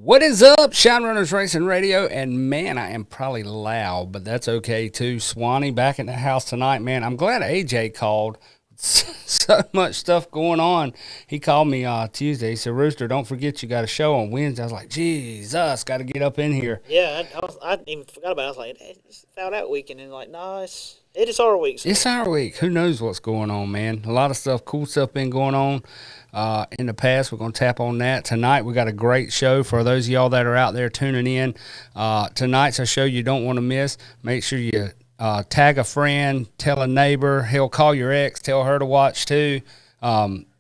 What is up, Shine Runners Racing Radio? And man, I am probably loud, but that's okay too. Swanee back in the house tonight, man. I'm glad AJ called. So much stuff going on. He called me Tuesday. He said, Rooster, don't forget you got a show on Wednesday. I was like, Jesus, got to get up in here. Yeah, I even forgot about it. I was like, hey, it's out that weekend. And like, no, it is our week. So. It's our week. Who knows what's going on, man? A lot of stuff, cool stuff been going on. In the past, we're going to tap on that. Tonight, we got a great show for those of y'all that are out there tuning in. Tonight's a show you don't want to miss. Make sure you tag a friend, tell a neighbor. Hell, call your ex, tell her to watch too.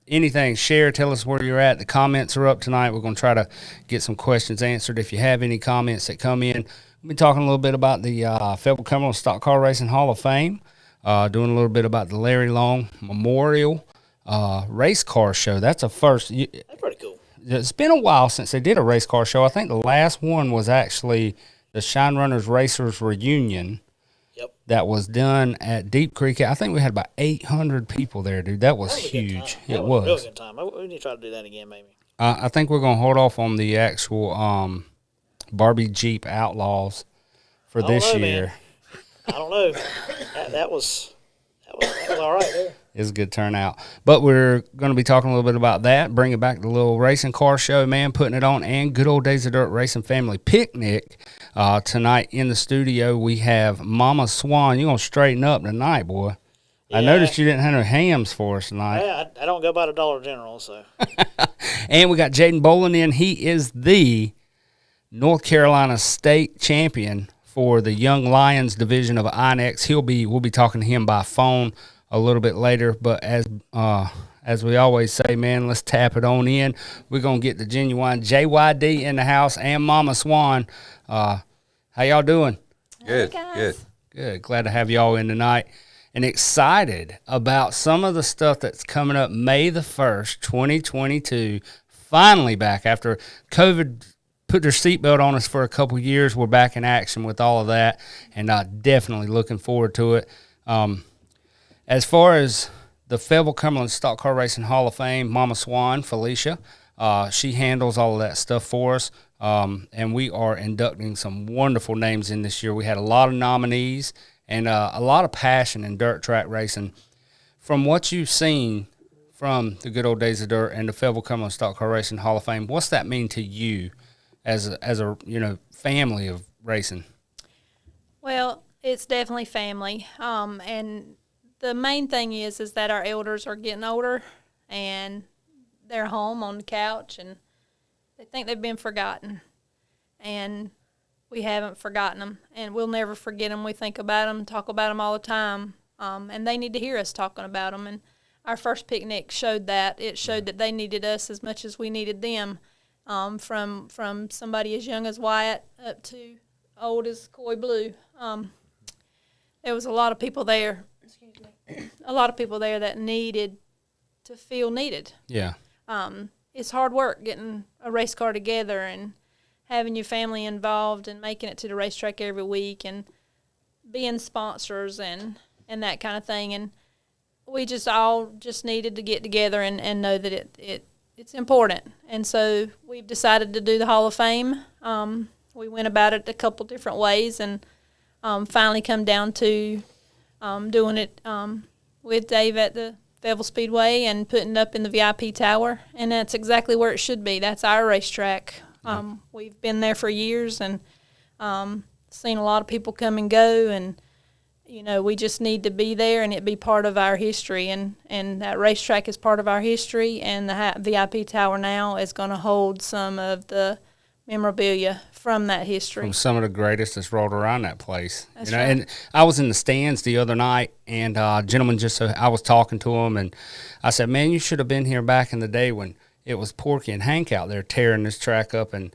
Anything, share, tell us where you're at. The comments are up tonight. We're going to try to get some questions answered. If you have any comments that come in, we'll be talking a little bit about the Fayetteville Cumberland Stock Car Racing Hall of Fame, doing a little bit about the Larry Long Memorial race car show. That's a first. That's pretty cool. It's been a while since they did a race car show. I think the last one was actually the Shine Runners Racers Reunion. Yep. That was done at Deep Creek. I think we had about 800 people there, dude. That was huge. It was a real good time. We need to try to do that again, maybe. I think we're going to hold off on the actual Barbie Jeep Outlaws for this year. Man. I don't know. That was all right there. It's a good turnout. But we're going to be talking a little bit about that, bringing back the little racing car show, man, putting it on, and Good Old Days of Dirt Racing Family Picnic. Tonight in the studio, we have Mama Swann. You're going to straighten up tonight, boy. Yeah. I noticed you didn't have no hams for us tonight. Yeah, I don't go by the Dollar General, so. And we got Jadan Bowling in. He is the North Carolina State Champion for the Young Lions division of Inex. We'll be talking to him by phone a little bit later, but as we always say, man, let's tap it on in. We're going to get the genuine JYD in the house and Mama Swann. How y'all doing? Good, Good. Glad to have y'all in tonight. And excited about some of the stuff that's coming up May the 1st, 2022. Finally back after COVID put their seatbelt on us for a couple years. We're back in action with all of that, and definitely looking forward to it. As far as the Fayetteville Cumberland Stock Car Racing Hall of Fame, Mama Swann, Felicia, she handles all of that stuff for us, and we are inducting some wonderful names in this year. We had a lot of nominees and a lot of passion in dirt track racing. From what you've seen from the Good Old Days of Dirt and the Fayetteville Cumberland Stock Car Racing Hall of Fame, what's that mean to you as a family of racing? Well, it's definitely family, and the main thing is that our elders are getting older, and they're home on the couch, and they think they've been forgotten, and we haven't forgotten them, and we'll never forget them. We think about them, talk about them all the time, and they need to hear us talking about them. And our first picnic showed that. It showed that they needed us as much as we needed them, from somebody as young as Wyatt up to old as Coy Blue. There was a lot of people there. A lot of people there that needed to feel needed. Yeah. It's hard work getting a race car together and having your family involved and making it to the racetrack every week and being sponsors and that kind of thing. And we just all needed to get together and know that it's important. And so we've decided to do the Hall of Fame. We went about it a couple different ways and finally come down to doing it with Dave at the Fayetteville Speedway and putting it up in the VIP tower, and that's exactly where it should be. That's our racetrack. We've been there for years and seen a lot of people come and go, and we just need to be there and it be part of our history, and that racetrack is part of our history, and the VIP tower now is going to hold some of the memorabilia from that history. From some of the greatest that's rolled around that place. That's right. And I was in the stands the other night, and a gentleman I was talking to him, and I said, man, you should have been here back in the day when it was Porky and Hank out there tearing this track up, and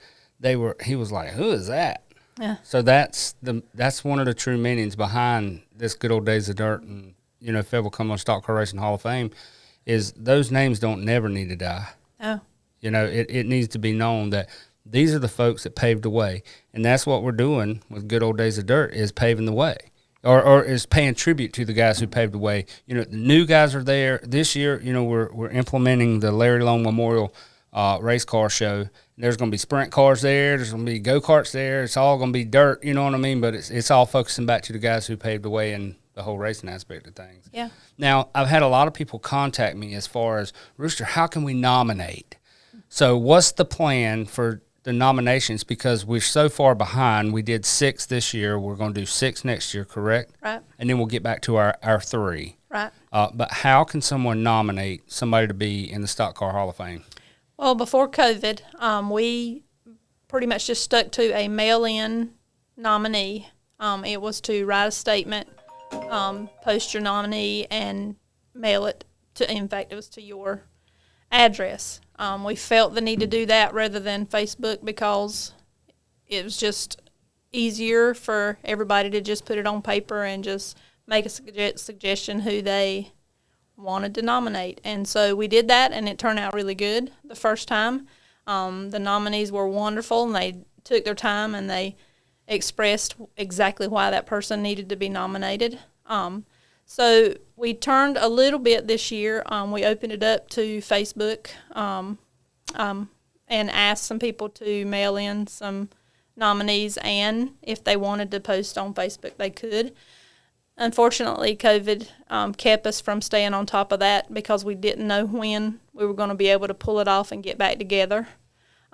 he was like, who is that? Yeah. So that's one of the true meanings behind this Good Old Days of Dirt and, Fayetteville Cumberland Stock Car Racing Hall of Fame is those names don't never need to die. Oh. It needs to be known that these are the folks that paved the way, and that's what we're doing with Good Old Days of Dirt is paving the way, or is paying tribute to the guys who paved the way. The new guys are there this year. We're implementing the Larry Long Memorial race car show. There's going to be sprint cars there. There's going to be go-karts there. It's all going to be dirt, you know what I mean? But it's all focusing back to the guys who paved the way in the whole racing aspect of things. Yeah. Now, I've had a lot of people contact me as far as, Rooster, how can we nominate? So what's the plan for the nominations? Because we're so far behind. We did 6 this year. We're going to do 6 next year, correct? Right. And then we'll get back to our 3. Right. But how can someone nominate somebody to be in the Stock Car Hall of Fame? Well, before COVID, we pretty much just stuck to a mail-in nominee. It was to write a statement, post your nominee, and mail it to, in fact, it was to your address. We felt the need to do that rather than Facebook because it was just easier for everybody to just put it on paper and just make a suggestion who they wanted to nominate. And so we did that, and it turned out really good the first time. The nominees were wonderful, and they took their time, and they expressed exactly why that person needed to be nominated. So we turned a little bit this year. We opened it up to Facebook and asked some people to mail in some nominees, and if they wanted to post on Facebook, they could. Unfortunately, COVID kept us from staying on top of that because we didn't know when we were going to be able to pull it off and get back together.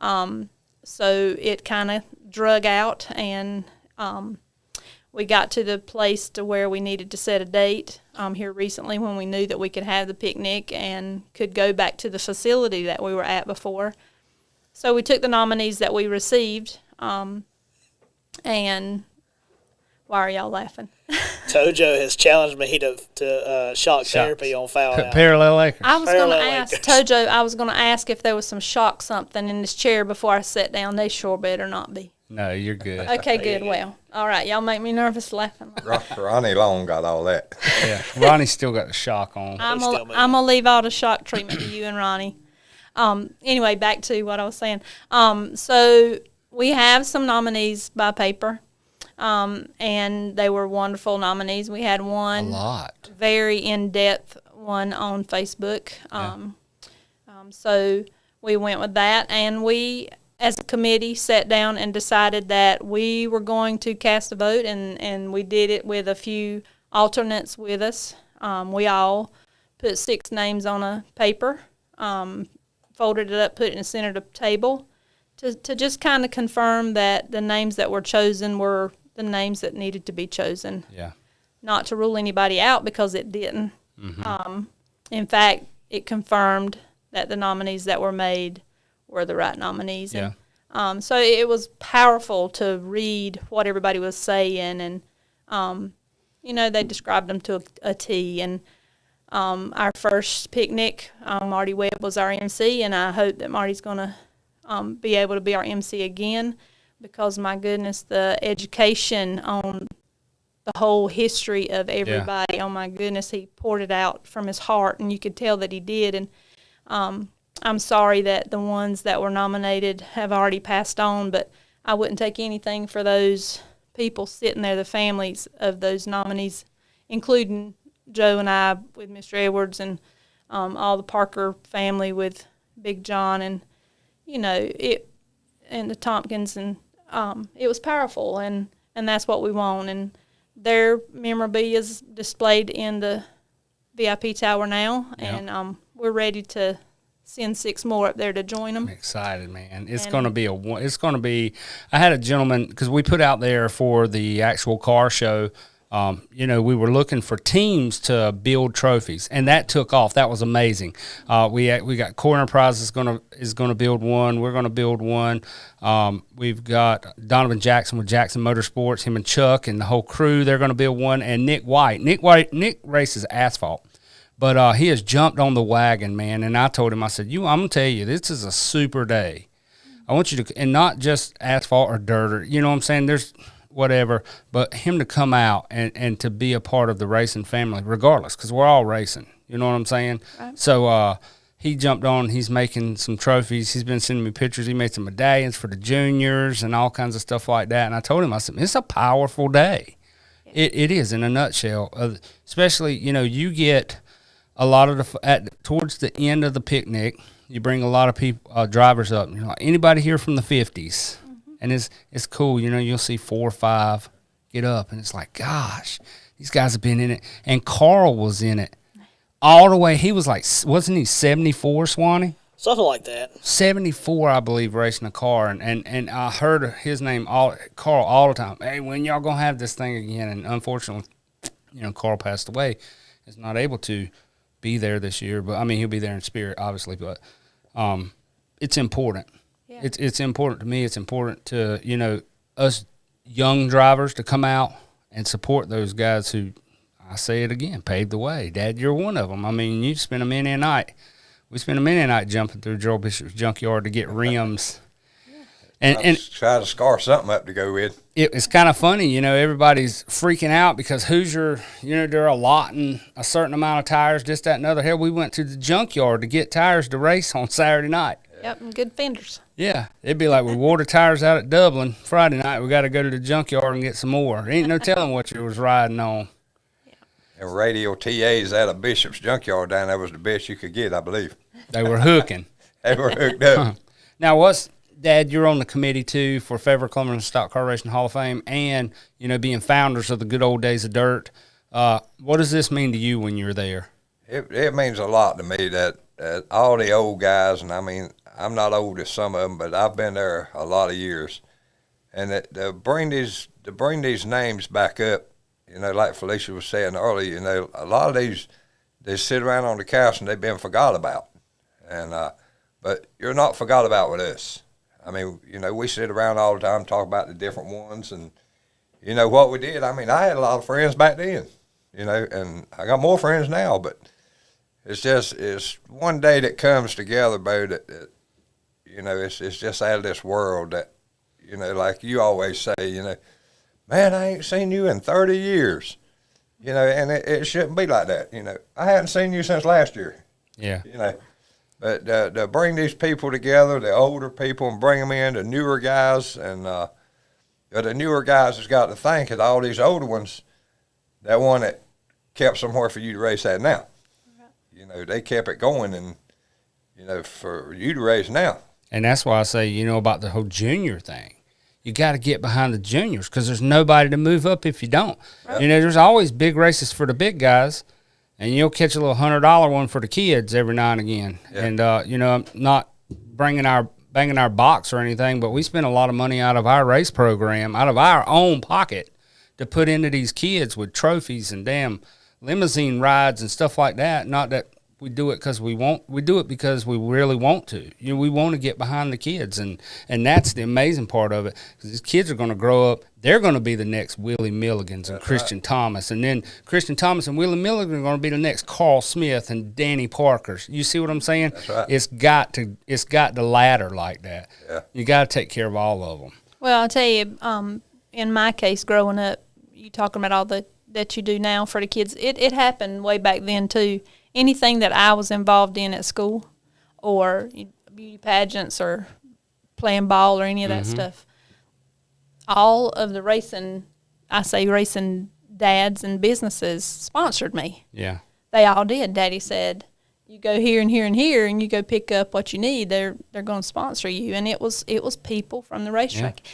So it kind of drug out, and we got to the place to where we needed to set a date here recently when we knew that we could have the picnic and could go back to the facility that we were at before. So we took the nominees that we received, and why are y'all laughing? Tojo has challenged me to shock therapy on foul out. Parallel Acres. I was going to ask Tojo. I was going to ask if there was some shock something in this chair before I sat down. They sure better not be. No, you're good. Okay, good. Well, all right. Y'all make me nervous laughing. Ronnie Long got all that. Yeah, Ronnie's still got the shock on. I'm gonna leave all the shock treatment to you and Ronnie. Anyway, back to what I was saying. So we have some nominees by paper. And they were wonderful nominees. We had one A lot. very in-depth one on Facebook. So we went with that, and we, as a committee, sat down and decided that we were going to cast a vote, and we did it with a few alternates with us. We all put 6 names on a paper, folded it up, put it in the center of the table to just kind of confirm that the names that were chosen were the names that needed to be chosen. Yeah. Not to rule anybody out because it didn't. Mm-hmm. In fact, it confirmed that the nominees that were made were the right nominees. Yeah. And, so it was powerful to read what everybody was saying, and they described them to a T. And our first picnic, Marty Webb was our MC, and I hope that Marty's going to be able to be our MC again. Because, my goodness, the education on the whole history of everybody, oh, my goodness, he poured it out from his heart, and you could tell that he did. And I'm sorry that the ones that were nominated have already passed on, but I wouldn't take anything for those people sitting there, the families of those nominees, including Joe and I with Mr. Edwards, and all the Parker family with Big John, and, and the Tompkins, and it was powerful, and that's what we want. And their memorabilia is displayed in the VIP tower now, and we're ready to send 6 more up there to join them. I'm excited, man. It's going to be I had a gentleman, because we put out there for the actual car show, we were looking for teams to build trophies, and that took off. That was amazing. We got Core Enterprise is going to build one. We're going to build one. We've got Donovan Jackson with Jackson Motorsports. Him and Chuck and the whole crew. They're going to build one. And Nick Nick races asphalt, but he has jumped on the wagon, man. And I told him, I said, I'm gonna tell you, this is a super day. I want you to, and not just asphalt or dirt, or you know what I'm saying. There's whatever, but him to come out and to be a part of the racing family, regardless, because we're all racing. You know what I'm saying? Right. So he jumped on. He's making some trophies. He's been sending me pictures. He made some medallions for the juniors and all kinds of stuff like that. And I told him, I said, it's a powerful day. Yeah. It is, in a nutshell. Especially, you get a lot of towards the end of the picnic, you bring a lot of people, drivers up. You know, anybody here from the 50s, and it's cool. You know, you'll see 4 or 5 get up, and it's like, gosh, these guys have been in it. And Carl was in it all the way. He was like, wasn't he 74, Swanee? Something like that. 74, I believe, racing a car, and I heard his name, Carl, all the time. Hey, when y'all gonna have this thing again? And unfortunately, you know, Carl passed away. Is not able to be there this year, but I mean, he'll be there in spirit, obviously. But it's important. Yeah. It's important to me. It's important to, you know, us young drivers to come out and support those guys who, I say it again, paved the way. Dad, you're one of them. I mean, you spent a many a night. We spent a many a night jumping through Joel Bishop's junkyard to get rims. And try to scar something up to go with. It's kind of funny, you know, everybody's freaking out because Hoosier, you know, they're allotting a certain amount of tires, this, that, and other. Hell, we went to the junkyard to get tires to race on Saturday night. Yep, and good fenders. Yeah, it'd be like we wore the tires out at Dublin Friday night. We got to go to the junkyard and get some more. Ain't no telling what you was riding on. And radio TAs out of Bishop's junkyard down there was the best you could get, I believe. They were hooking. They were hooked up. Now, Dad, you're on the committee, too, for Fayetteville Cumberland Stock Car Racing Hall of Fame and, you know, being founders of the good old days of dirt. What does this mean to you when you're there? It means a lot to me that all the old guys, and I mean, I'm not old as some of them, but I've been there a lot of years. And to bring these names back up, you know, like Felicia was saying earlier, you know, a lot of these, they sit around on the couch and they've been forgot about. And but you're not forgot about with us. I mean, you know, we sit around all the time, talk about the different ones, and, you know, what we did. I mean, I had a lot of friends back then, you know, and I got more friends now, but it's one day that comes together, Bo, that you know, it's just out of this world that, you know, like you always say, you know, man, I ain't seen you in 30 years, you know, and it shouldn't be like that, you know. I hadn't seen you since last year. Yeah. You know. But to bring these people together, the older people, and bring them in, the newer guys, and the newer guys has got to think that all these older ones, that one that kept somewhere for you to race at now. Right. You know, they kept it going, and, you know, for you to race now. And that's why I say, you know, about the whole junior thing. You got to get behind the juniors because there's nobody to move up if you don't. Right. You know, there's always big races for the big guys. And you'll catch a little $100 one for the kids every now and again. Yeah. And, you know, I'm not banging our box or anything, but we spend a lot of money out of our race program, out of our own pocket, to put into these kids with trophies and damn limousine rides and stuff like that. Not that we do it because we do it because we really want to. You know, we want to get behind the kids, and that's the amazing part of it. Because these kids are going to grow up. They're going to be the next Willie Milligans and Christian Thomas, and then Christian Thomas and Willie Milligan are going to be the next Carl Smith and Danny Parkers. You see what I'm saying? That's right. It's got the ladder like that. Yeah. You got to take care of all of them. Well, I'll tell you, in my case, growing up, you talking about all that you do now for the kids. It happened way back then too. Anything that I was involved in at school, or beauty pageants, or playing ball, or any of that stuff, all of the racing dads and businesses sponsored me. Yeah. They all did. Daddy said, you go here and here and here, and you go pick up what you need. They're going to sponsor you. And it was people from the racetrack. Yeah.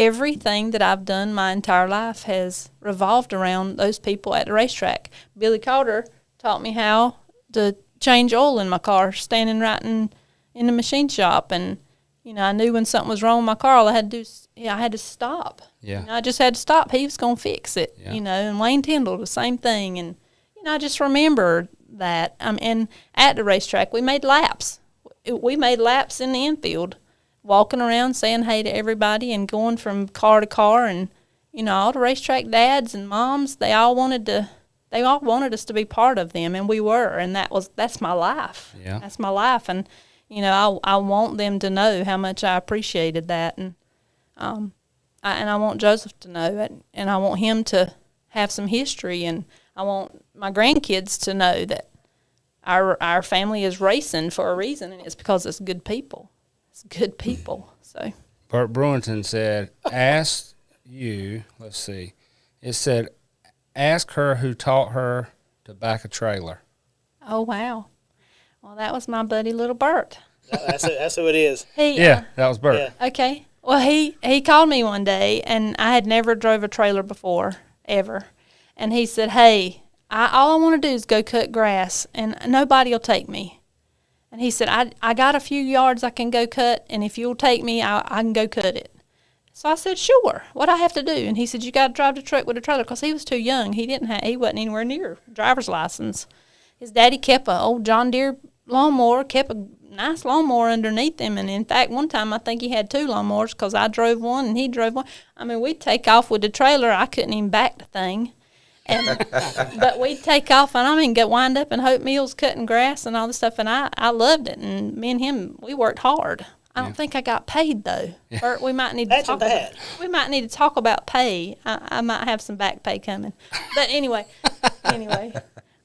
Everything that I've done my entire life has revolved around those people at the racetrack. Billy Calder taught me how to change oil in my car, standing right in the machine shop. And, you know, I knew when something was wrong with my car, all I had to do, I had to stop. Yeah. You know, I just had to stop. He was going to fix it, you know, and Wayne Tyndall, the same thing. And, you know, I just remember that. And at the racetrack, we made laps. We made laps in the infield, walking around saying hey to everybody and going from car to car. And, you know, all the racetrack dads and moms, they all wanted us to be part of them, and we were. And that's my life. Yeah. That's my life. And, you know, I want them to know how much I appreciated that. And I want Joseph to know it, and I want him to have some history, and I want my grandkids to know that our family is racing for a reason, and it's because it's good people. It's good people. So Bert Brewington said, ask her who taught her to back a trailer. Oh, wow. Well, that was my buddy Little Bert. That's who it is. That was Bert. Yeah. Okay. Well, he called me one day, and I had never drove a trailer before, ever. And he said, hey, all I want to do is go cut grass, and nobody will take me. And he said, I got a few yards I can go cut, and if you'll take me, I can go cut it. So I said, sure, what I have to do? And he said, you got to drive the truck with a trailer, because he was too young. He wasn't anywhere near driver's license. His daddy kept an old John Deere lawnmower, kept a nice lawnmower underneath him. And in fact, one time I think he had 2 lawnmowers, because I drove one and he drove one. I mean, we'd take off with the trailer. I couldn't even back the thing. But we'd take off, and I mean, get wind up in Hope Mills cutting grass and all this stuff. And I loved it. And me and him, we worked hard. I don't think I got paid, though. Yeah. Bert, we might need to talk about pay. I might have some back pay coming. But anyway,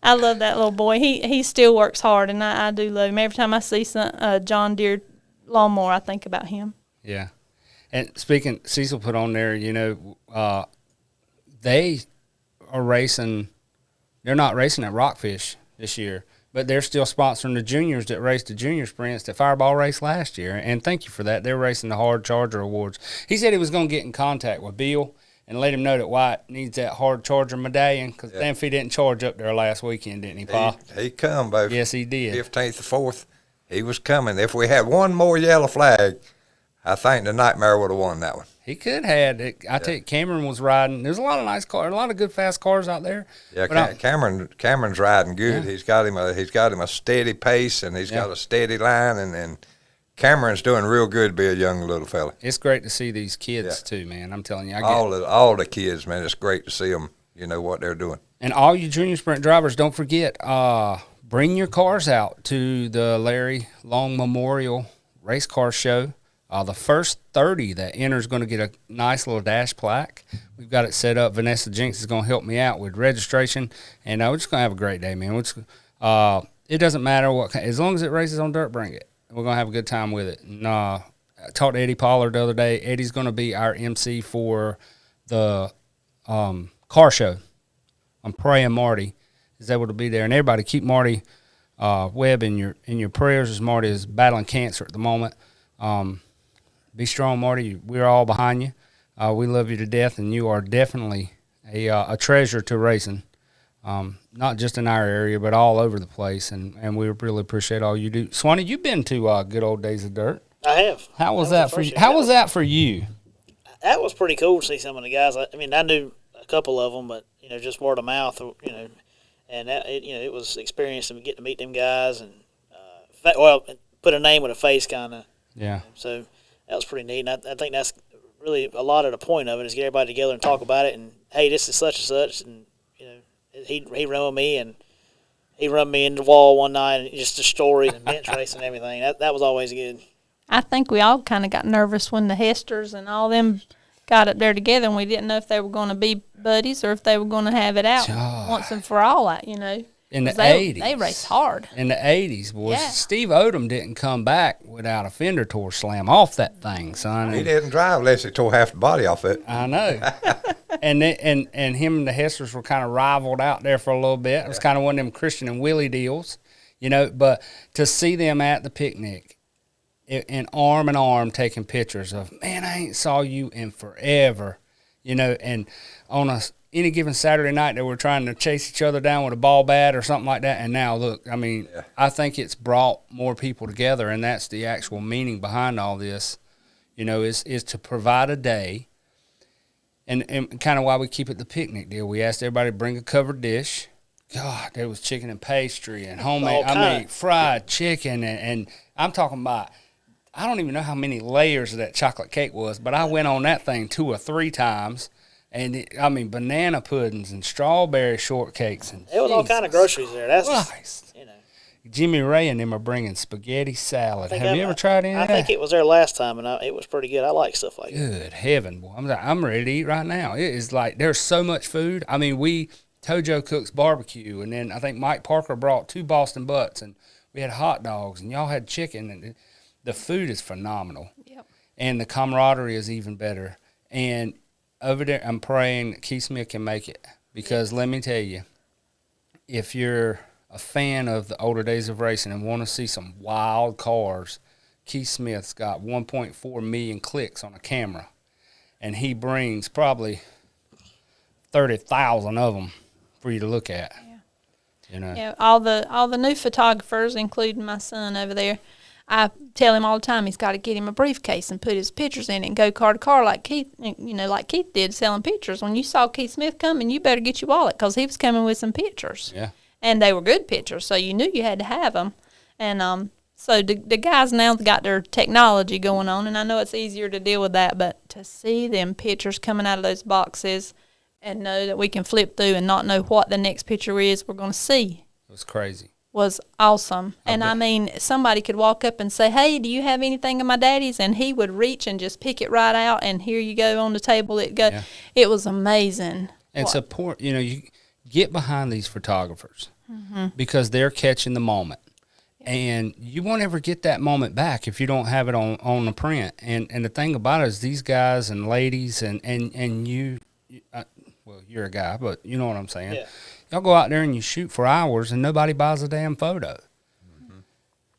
I love that little boy. He still works hard, and I do love him. Every time I see some John Deere lawnmower, I think about him. Yeah. And speaking, Cecil put on there, they are racing. They're not racing at Rockfish this year, but they're still sponsoring the juniors that raced the junior sprints that Fireball raced last year. And thank you for that. They're racing the Hard Charger Awards. He said he was going to get in contact with Bill and let him know that White needs that Hard Charger medallion, because damn if he didn't charge up there last weekend, didn't he, Pa? He come, both. Yes, he did. 15th or 4th, he was coming. If we had one more yellow flag, I think the Nightmare would have won that one. He could have. I tell you, Cameron was riding. There's a lot of nice cars, a lot of good fast cars out there. Yeah, Cameron's riding good. Yeah. He's got him a steady pace, and he's got a steady line, and Cameron's doing real good to be a young little fella. It's great to see these kids too, man. I'm telling you, all the kids, man. It's great to see them. You know what they're doing. And all you junior sprint drivers, don't forget, bring your cars out to the Larry Long Memorial Race Car Show. The first 30 that enters going to get a nice little dash plaque. We've got it set up. Vanessa Jinks is going to help me out with registration, and we're just going to have a great day, man. It doesn't matter what, as long as it races on dirt, bring it. We're going to have a good time with it. And I talked to Eddie Pollard the other day. Eddie's going to be our MC for the car show. I'm praying Marty is able to be there, and everybody keep Marty Webb in your prayers, as Marty is battling cancer at the moment. Be strong, Marty. We're all behind you. We love you to death, and you are definitely a treasure to racing, not just in our area, but all over the place, and we really appreciate all you do. Swanee, you've been to Good Old Days of Dirt. I have. How was that for you? How was that for you? That was pretty cool to see some of the guys. I mean, I knew a couple of them, but, just word of mouth, and that, it was experience of getting to meet them guys and, put a name with a face kind of. Yeah. So that was pretty neat, and I think that's really a lot of the point of it is get everybody together and talk about it. And hey, this is such and such, and he run with me, and he run me into the wall one night, and just the stories and bench race and everything. That was always good. I think we all kind of got nervous when the Hesters and all them got up there together, and we didn't know if they were going to be buddies or if they were going to have it out once and for all. In the 80s. They raced hard. In the 80s, boys. Yeah. Steve Odom didn't come back without a fender tour slam off that thing, son. He didn't drive unless he tore half the body off it. I know. and him and the Hesters were kind of rivaled out there for a little bit. It was kind of one of them Christian and Willie deals, but to see them at the picnic and arm in arm taking pictures of, man, I ain't saw you in forever, and on any given Saturday night they were trying to chase each other down with a ball bat or something like that. And now, look, I think it's brought more people together, and that's the actual meaning behind all this, is to provide a day. And kind of why we keep it the picnic deal. We asked everybody to bring a covered dish. God, there was chicken and pastry and homemade, fried chicken. And I'm talking about, I don't even know how many layers of that chocolate cake was, but I went on that thing 2 or 3 times. And banana puddings and strawberry shortcakes, and it was all kind of groceries there. That's Christ. Jimmy Ray and them are bringing spaghetti salad. Have you ever tried any of that? I think it was there last time, and it was pretty good. I like stuff like that. Good heaven, boy! I'm ready to eat right now. It is like there's so much food. Tojo cooks barbecue, and then I think Mike Parker brought 2 Boston butts, and we had hot dogs, and y'all had chicken, and the food is phenomenal. Yep. And the camaraderie is even better. And over there, I'm praying Keith Smith can make it, because let me tell you, if you're a fan of the older days of racing and want to see some wild cars, Keith Smith's got 1.4 million clicks on a camera, and he brings probably 30,000 of them for you to look at. Yeah, all the new photographers, including my son over there, I tell him all the time he's got to get him a briefcase and put his pictures in it and go car to car like Keith, like Keith did, selling pictures. When you saw Keith Smith coming, you better get your wallet because he was coming with some pictures. Yeah. And they were good pictures, so you knew you had to have them. And so the guys now got their technology going on, and I know it's easier to deal with that, but to see them pictures coming out of those boxes and know that we can flip through and not know what the next picture is we're going to see. It was crazy. Was awesome. And I mean, somebody could walk up and say, hey, do you have anything of my daddy's? And he would reach and just pick it right out, and here you go on the table. It was amazing. And support, you get behind these photographers because they're catching the moment. And you won't ever get that moment back if you don't have it on the print. And the thing about it is these guys and ladies and you, well, you're a guy, but you know what I'm saying. Yeah. Y'all go out there and you shoot for hours and nobody buys a damn photo.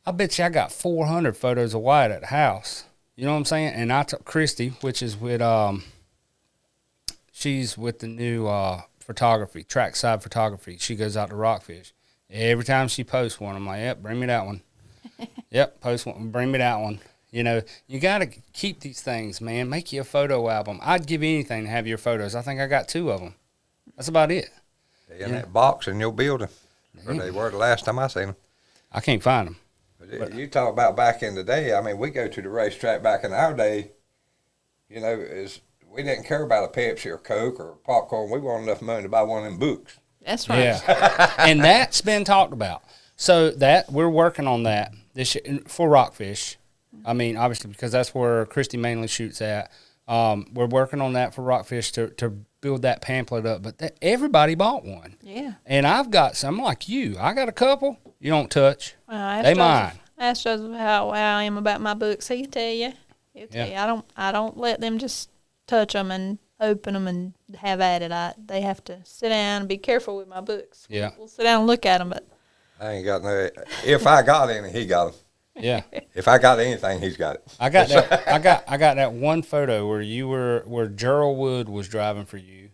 I bet you I got 400 photos of Wyatt at the house. You know what I'm saying? And I took Christy, which is with, she's with the new photography, trackside photography. She goes out to Rockfish. Every time she posts one, I'm like, yep, bring me that one. Yep, post one, bring me that one. You got to keep these things, man. Make you a photo album. I'd give you anything to have your photos. I think I got 2 of them. That's about it. They're in that box in your building. Where they were the last time I seen them. I can't find them. But you talk about back in the day. I mean, we go to the racetrack back in our day. We didn't care about a Pepsi or Coke or popcorn. We wanted enough money to buy one of them books. That's right. Yeah. And that's been talked about. So that we're working on that this year for Rockfish. I mean, obviously, because that's where Christy mainly shoots at. We're working on that for Rockfish to build that pamphlet up. But everybody bought one. Yeah. And I've got some like you. I got a couple. You don't touch. Well, they mine. Ask Joseph how I am about my books. He'll tell you. I don't let them just touch them and open them and have at it. They have to sit down and be careful with my books. Yeah. We'll sit down and look at them. But I ain't got no. If I got any, he got them. Yeah. If I got anything, he's got it. I got that. I got that one photo where Gerald Wood was driving for you,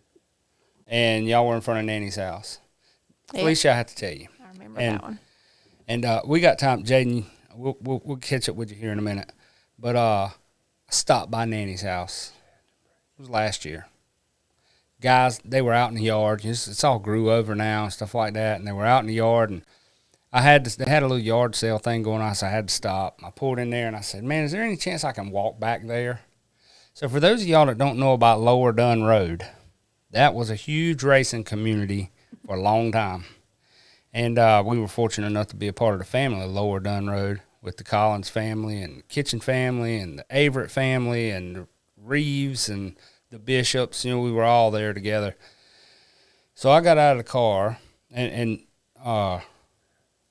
and y'all were in front of Nanny's house. Yeah. Felicia, I have to tell you. I remember that one. And we got time, Jaden. We'll catch up with you here in a minute. But I stopped by Nanny's house. It was last year. Guys, they were out in the yard. It's all grew over now and stuff like that. And they were out in the yard, and they had a little yard sale thing going on, so I had to stop. I pulled in there, and I said, man, is there any chance I can walk back there? So for those of y'all that don't know about Lower Dunn Road, that was a huge racing community for a long time. And we were fortunate enough to be a part of the family of Lower Dunn Road with the Collins family and the Kitchen family and the Averett family and the Reeves and the Bishops. We were all there together. So I got out of the car, and I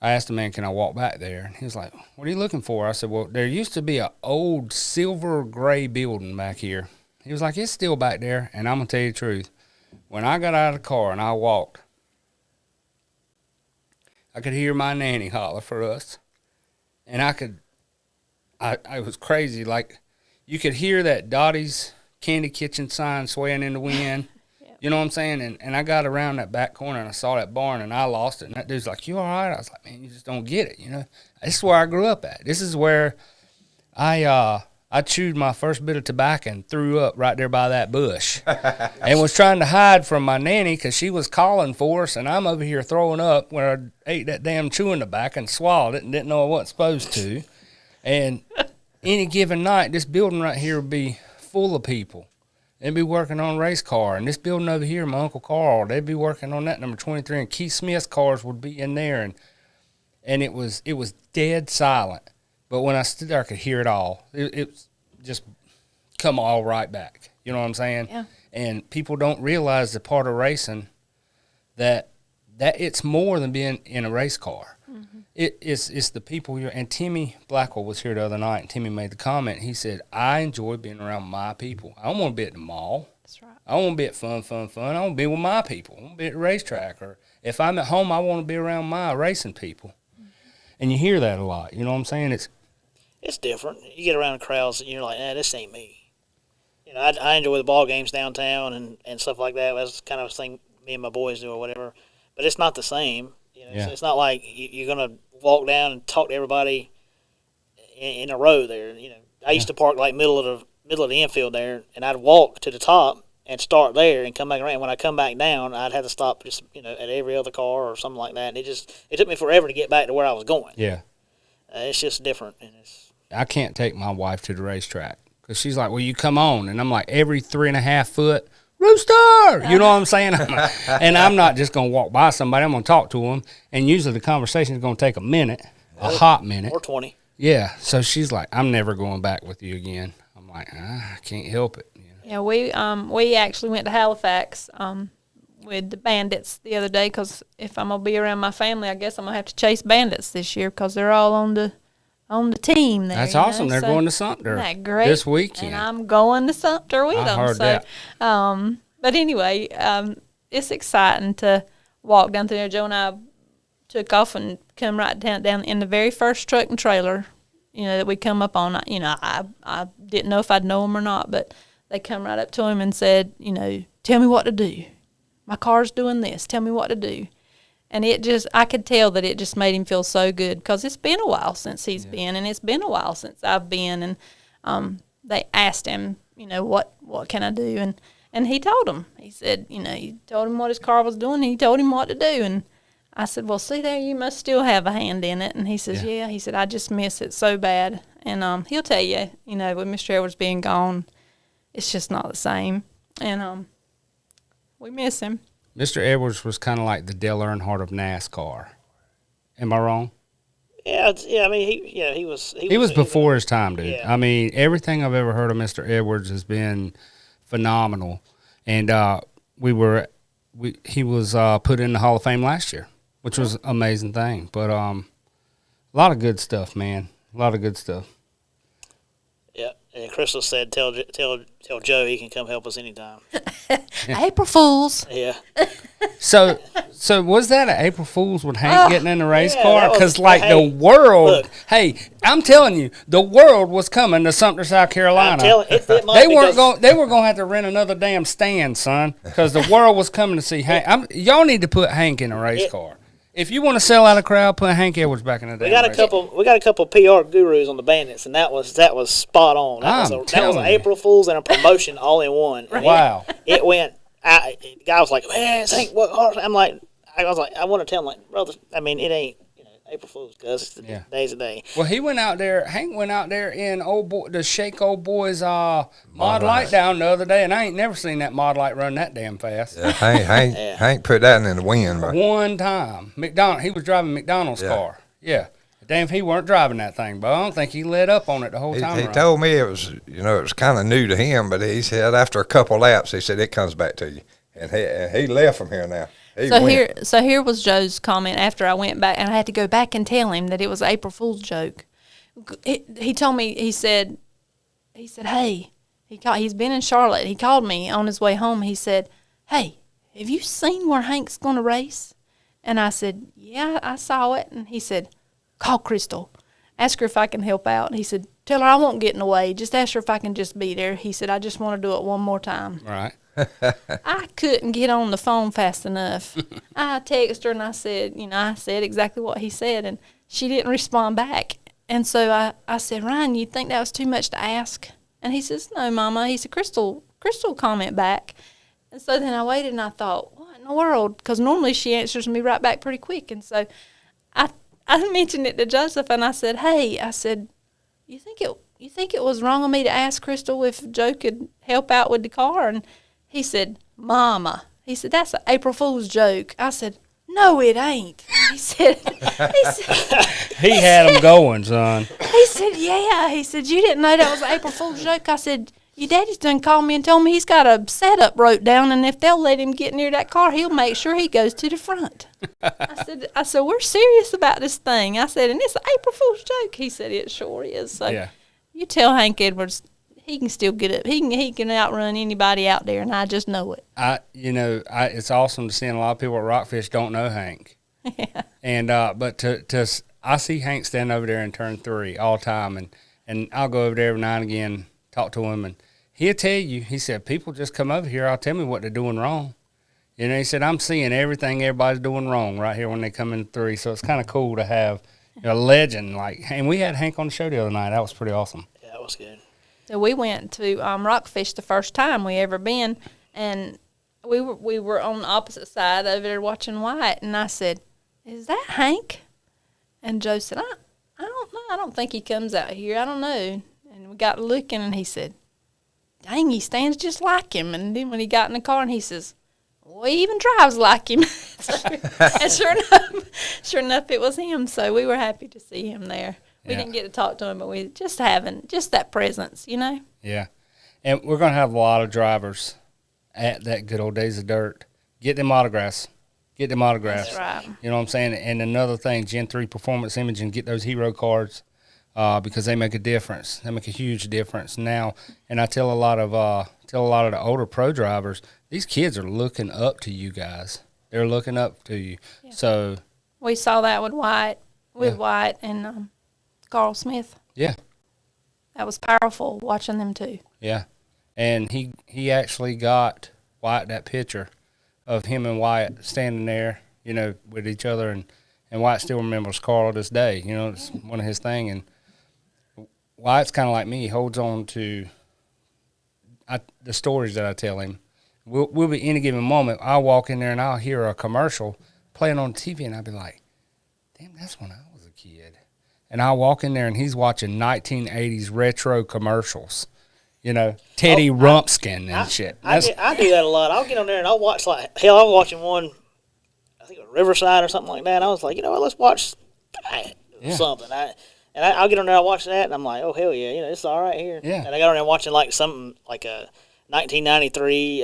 asked the man, can I walk back there? And he was like, what are you looking for? I said, well, there used to be an old silver gray building back here. He was like, it's still back there. And I'm going to tell you the truth. When I got out of the car and I walked, I could hear my nanny holler for us. And I was crazy. Like, you could hear that Dottie's Candy Kitchen sign swaying in the wind. Yep. You know what I'm saying? And I got around that back corner and I saw that barn and I lost it. And that dude's like, you all right? I was like, man, you just don't get it. This is where I grew up at. This is where I chewed my first bit of tobacco and threw up right there by that bush and was trying to hide from my nanny because she was calling for us. And I'm over here throwing up where I ate that damn chewing tobacco and swallowed it and didn't know I wasn't supposed to. And any given night, this building right here would be full of people. They'd be working on a race car. And this building over here, my Uncle Carl, they'd be working on that number 23. And Keith Smith's cars would be in there. And it was dead silent. But when I stood there, I could hear it all. It just come all right back. You know what I'm saying? Yeah. And people don't realize the part of racing that it's more than being in a race car. Mm-hmm. It's the people here. And Timmy Blackwell was here the other night, and Timmy made the comment. He said, I enjoy being around my people. I don't want to be at the mall. That's right. I want to be at fun. I want to be with my people. I want to be at the racetrack. Or if I'm at home, I want to be around my racing people. And you hear that a lot. You know what I'm saying? It's different. You get around crowds and you're like, this ain't me. You know, I enjoy the ball games downtown and stuff like that. That's kind of a thing me and my boys do or whatever. But it's not the same. You know, Yeah. it's not like you're going to walk down and talk to everybody in a row there. You know, I used to park like middle of the infield there, and I'd walk to the top and start there and come back around. When I come back down, I'd have to stop just, at every other car or something like that. And it took me forever to get back to where I was going. Yeah. It's just different. And I can't take my wife to the racetrack because she's like, well, you come on. And I'm like, every 3.5 foot, Rooster! You know what I'm saying? And I'm not just going to walk by somebody. I'm going to talk to them. And usually the conversation is going to take a minute, a hot minute. Or 20. Yeah. So she's like, I'm never going back with you again. I'm like, I can't help it. Yeah, we actually went to Halifax with the Bandits the other day because if I'm going to be around my family, I guess I'm going to have to chase Bandits this year because they're all on the team there. That's awesome. They're going to Sumter isn't that great? this weekend. And I'm going to Sumter with I them. heard that. But anyway, it's exciting to walk down through there. Joe and I took off and come right down in the very first truck and trailer, that we come up on. I didn't know if I'd know them or not, but they come right up to him and said, tell me what to do. My car's doing this. Tell me what to do. And I could tell that it just made him feel so good because it's been a while since he's been, and it's been a while since I've been. And they asked him, what can I do? And he told him. He said, he told him what his car was doing, and he told him what to do. And I said, well, see there, you must still have a hand in it. And he says, yeah. He said, I just miss it so bad. And he'll tell you, with Mr. Edwards being gone, it's just not the same. And we miss him. Mr. Edwards was kind of like the Dale Earnhardt of NASCAR. Am I wrong? Yeah. I mean, he was before his time, dude. Yeah. I mean, everything I've ever heard of Mr. Edwards has been phenomenal. And he was put in the Hall of Fame last year, which was an amazing thing. But a lot of good stuff, man. A lot of good stuff. Yeah. And Crystal said, tell Joe he can come help us anytime. April Fools. Yeah. So was that an April Fool's with Hank getting in the race car? that was- Because hey, the world, look. hey, I'm telling you, the world was coming to Sumter, South Carolina. I'm telling it might They be weren't just- going. They were going to have to rent another damn stand, son, because the world was coming to see Hank. Y'all need to put Hank in a race car. If you want to sell out a crowd, put Hank Edwards back in the damn We got a couple PR gurus on the Bandits, and that was spot on. That was telling an you. April Fool's and a promotion all in one. And Wow. It went. The guy was like, "Man, it's Hank, what horse?" I want to tell him, like, brother. I mean, it ain't April Fool's, cuz it's the day's a day. Well, Hank went out there in the Shake Old Boys Mod Light down the other day, and I ain't never seen that Mod Light run that damn fast. Yeah, Hank put that in the wind, bro. One time, he was driving McDonald's car. Yeah, damn, if he weren't driving that thing, but I don't think he let up on it the whole time. He told me it was, it was kind of new to him, but he said after a couple laps, he said it comes back to you, and he left from here now. So here was Joe's comment after I went back, and I had to go back and tell him that it was an April Fool's joke. He told me, he said, hey, he's been in Charlotte. He called me on his way home. He said, hey, have you seen where Hank's going to race? And I said, yeah, I saw it. And he said, call Crystal. Ask her if I can help out. He said, tell her I won't get in the way. Just ask her if I can just be there. He said, I just want to do it one more time. Right. I couldn't get on the phone fast enough. I texted her and I said exactly what he said, and she didn't respond back. And so I said, Ryan, you think that was too much to ask? And he says, no, Mama. He said, Crystal comment back. And so then I waited and I thought, what in the world? Because normally she answers me right back pretty quick. And so I mentioned it to Joseph and I said, hey, you think it was wrong of me to ask Crystal if Joe could help out with the car? And he said, Mama. He said, that's an April Fool's joke. I said, no, it ain't. He said, he had him going, son. He said, yeah. He said, you didn't know that was an April Fool's joke? I said, your daddy's done called me and told me he's got a setup wrote down, and if they'll let him get near that car, he'll make sure he goes to the front. I said, we're serious about this thing. I said, and it's an April Fool's joke. He said, it sure is. So Yeah. you tell Hank Edwards he can still get up. He can outrun anybody out there, and I just know it. It's awesome to see a lot of people at Rockfish don't know Hank. Yeah. And but I see Hank standing over there in turn 3 all the time, and I'll go over there every now and again, talk to him, and he'll tell you. He said, people just come over here, I'll tell me what they're doing wrong. You know, he said, I'm seeing everything everybody's doing wrong right here when they come in 3. So it's kind of cool to have a legend like. And we had Hank on the show the other night. That was pretty awesome. Yeah, that was good. So we went to Rockfish the first time we ever been, and we were on the opposite side over there watching Wyatt, and I said, "Is that Hank?" And Joe said, "I don't know. I don't think he comes out here. I don't know." And we got looking, and he said, "Dang, he stands just like him." And then when he got in the car, and he says, "Well, he even drives like him." And sure enough, it was him. So we were happy to see him there. We didn't get to talk to him, but we just that presence, you know? Yeah. And we're going to have a lot of drivers at that good old Days of Dirt. Get them autographs. That's right. You know what I'm saying? And another thing, Gen 3 Performance Imaging, get those hero cards because they make a difference. They make a huge difference now. And I tell a lot of the older pro drivers, these kids are looking up to you guys. They're looking up to you. Yeah. So we saw that with Wyatt and Carl Smith. Yeah. That was powerful watching them too. Yeah. And he actually got Wyatt that picture of him and Wyatt standing there, you know, with each other, and Wyatt still remembers Carl to this day. You know, it's one of his thing. And Wyatt's kind of like me. He holds on to the stories that I tell him. We'll be any given moment, I'll walk in there and I'll hear a commercial playing on TV, and I'll be like, damn, that's when I was a kid. And I'll walk in there and he's watching 1980s retro commercials. You know, Teddy Rumpskin and shit. I do that a lot. I'll get on there and I'll watch, I was watching one, I think it was Riverside or something like that. And I was like, you know what, let's watch something. I'll get on there, I'll watch that, and I'm like, oh, hell yeah, you know, it's all right here. Yeah. And I got on there watching like something like a 1993,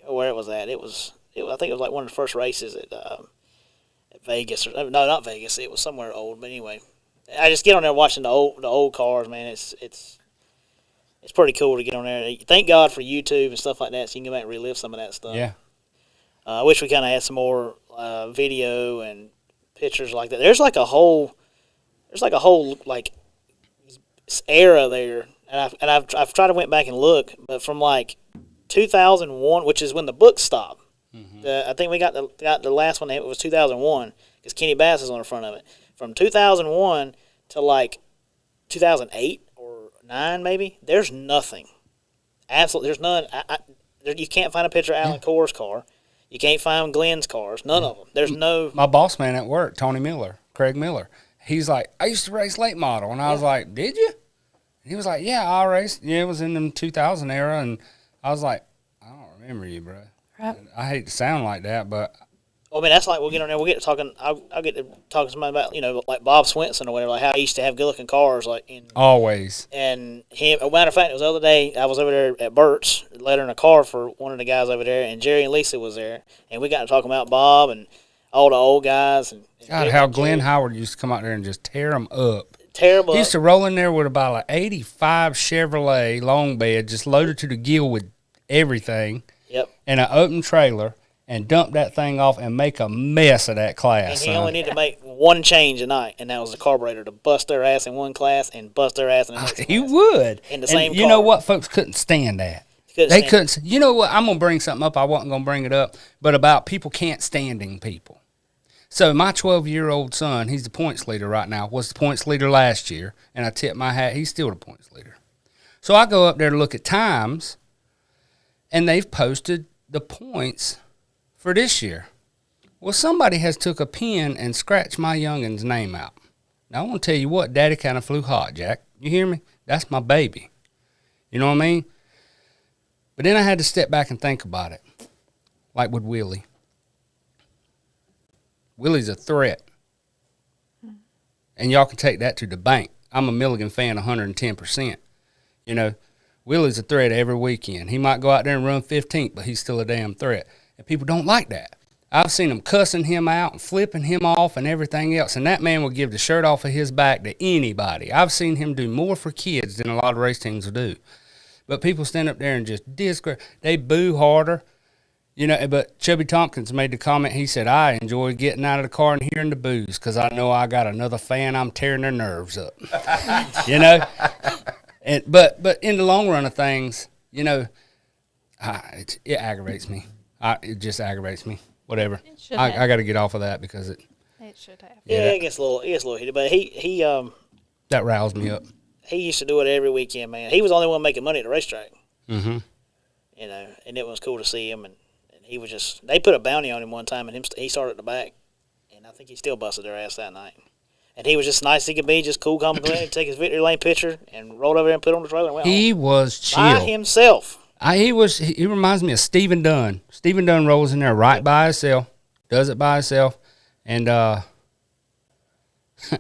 where it was at. I think it was like one of the first races at Vegas. No, not Vegas. It was somewhere old. But anyway, I just get on there watching the old cars, man. It's pretty cool to get on there. Thank God for YouTube and stuff like that, so you can go back and relive some of that stuff. Yeah. I wish we kind of had some more video and pictures like that. There's like a whole like era there, and I've tried to went back and look, but from like 2001, which is when the book stopped. Mm-hmm. I think we got the last one. It was 2001 because Kenny Bass is on the front of it. From 2001 to like 2008 or 9 maybe. There's nothing. Absolutely, there's none. You can't find a picture of Alan Core's car. You can't find Glenn's cars. None of them. There's no. My boss man at work, Craig Miller. He's like, I used to race late model, and I was like, did you? And he was like, yeah, I raced. Yeah, it was in the 2000 era, and I was like, I don't remember you, bro. Right. I hate to sound like that, but. I mean, that's like we'll get on there. We'll get to talking. I'll get to talking to somebody about, you know, like Bob Swinson or whatever, like how he used to have good looking cars, like always. And him. As a matter of fact, it was the other day. I was over there at Burt's, lettering a car for one of the guys over there, and Jerry and Lisa was there, and we got to talking about Bob and all the old guys and God, how Glenn Howard used to come out there and just tear them up. Terrible. He used to roll in there with about an 85 Chevrolet long bed, just loaded to the gill with everything. Yep. And an open trailer, and dump that thing off and make a mess of that class. And he only needed to make one change a night, and that was the carburetor, to bust their ass in one class and bust their ass in the next class. He would. In the same car. You know what? Folks couldn't stand that. They couldn't. You know what? I'm going to bring something up. I wasn't going to bring it up, but about people can't standing people. So my 12-year-old son, he's the points leader right now, was the points leader last year, and I tip my hat, he's still the points leader. So I go up there to look at times, and they've posted the points for this year. Well, somebody has took a pen and scratched my youngin's name out. Now, I want to tell you what, Daddy kind of flew hot, Jack. You hear me? That's my baby. You know what I mean? But then I had to step back and think about it, like with Willie. Willie's a threat. And y'all can take that to the bank. I'm a Milligan fan 110%. You know, Willie's a threat every weekend. He might go out there and run 15th, but he's still a damn threat. And people don't like that. I've seen them cussing him out and flipping him off and everything else. And that man will give the shirt off of his back to anybody. I've seen him do more for kids than a lot of race teams will do. But people stand up there and just discredit. They boo harder. You know, but Chubby Tompkins made the comment. He said, I enjoy getting out of the car and hearing the boos because I know I got another fan. I'm tearing their nerves up. You know? But in the long run of things, you know, it aggravates me. It just aggravates me. Whatever. I got to get off of that because it should have. Yeah, it gets a little heated. But he that riles me up. He used to do it every weekend, man. He was the only one making money at the racetrack. Mm-hmm. You know, and it was cool to see him. And he was just, they put a bounty on him one time, and he started at the back. And I think he still busted their ass that night. And he was just nice as he could be, just cool, calm, and collected, take his victory lane picture, and rolled over there and put it on the trailer and went home. He was chill. By himself. He reminds me of Stephen Dunn. Stephen Dunn rolls in there right by himself, does it by himself, and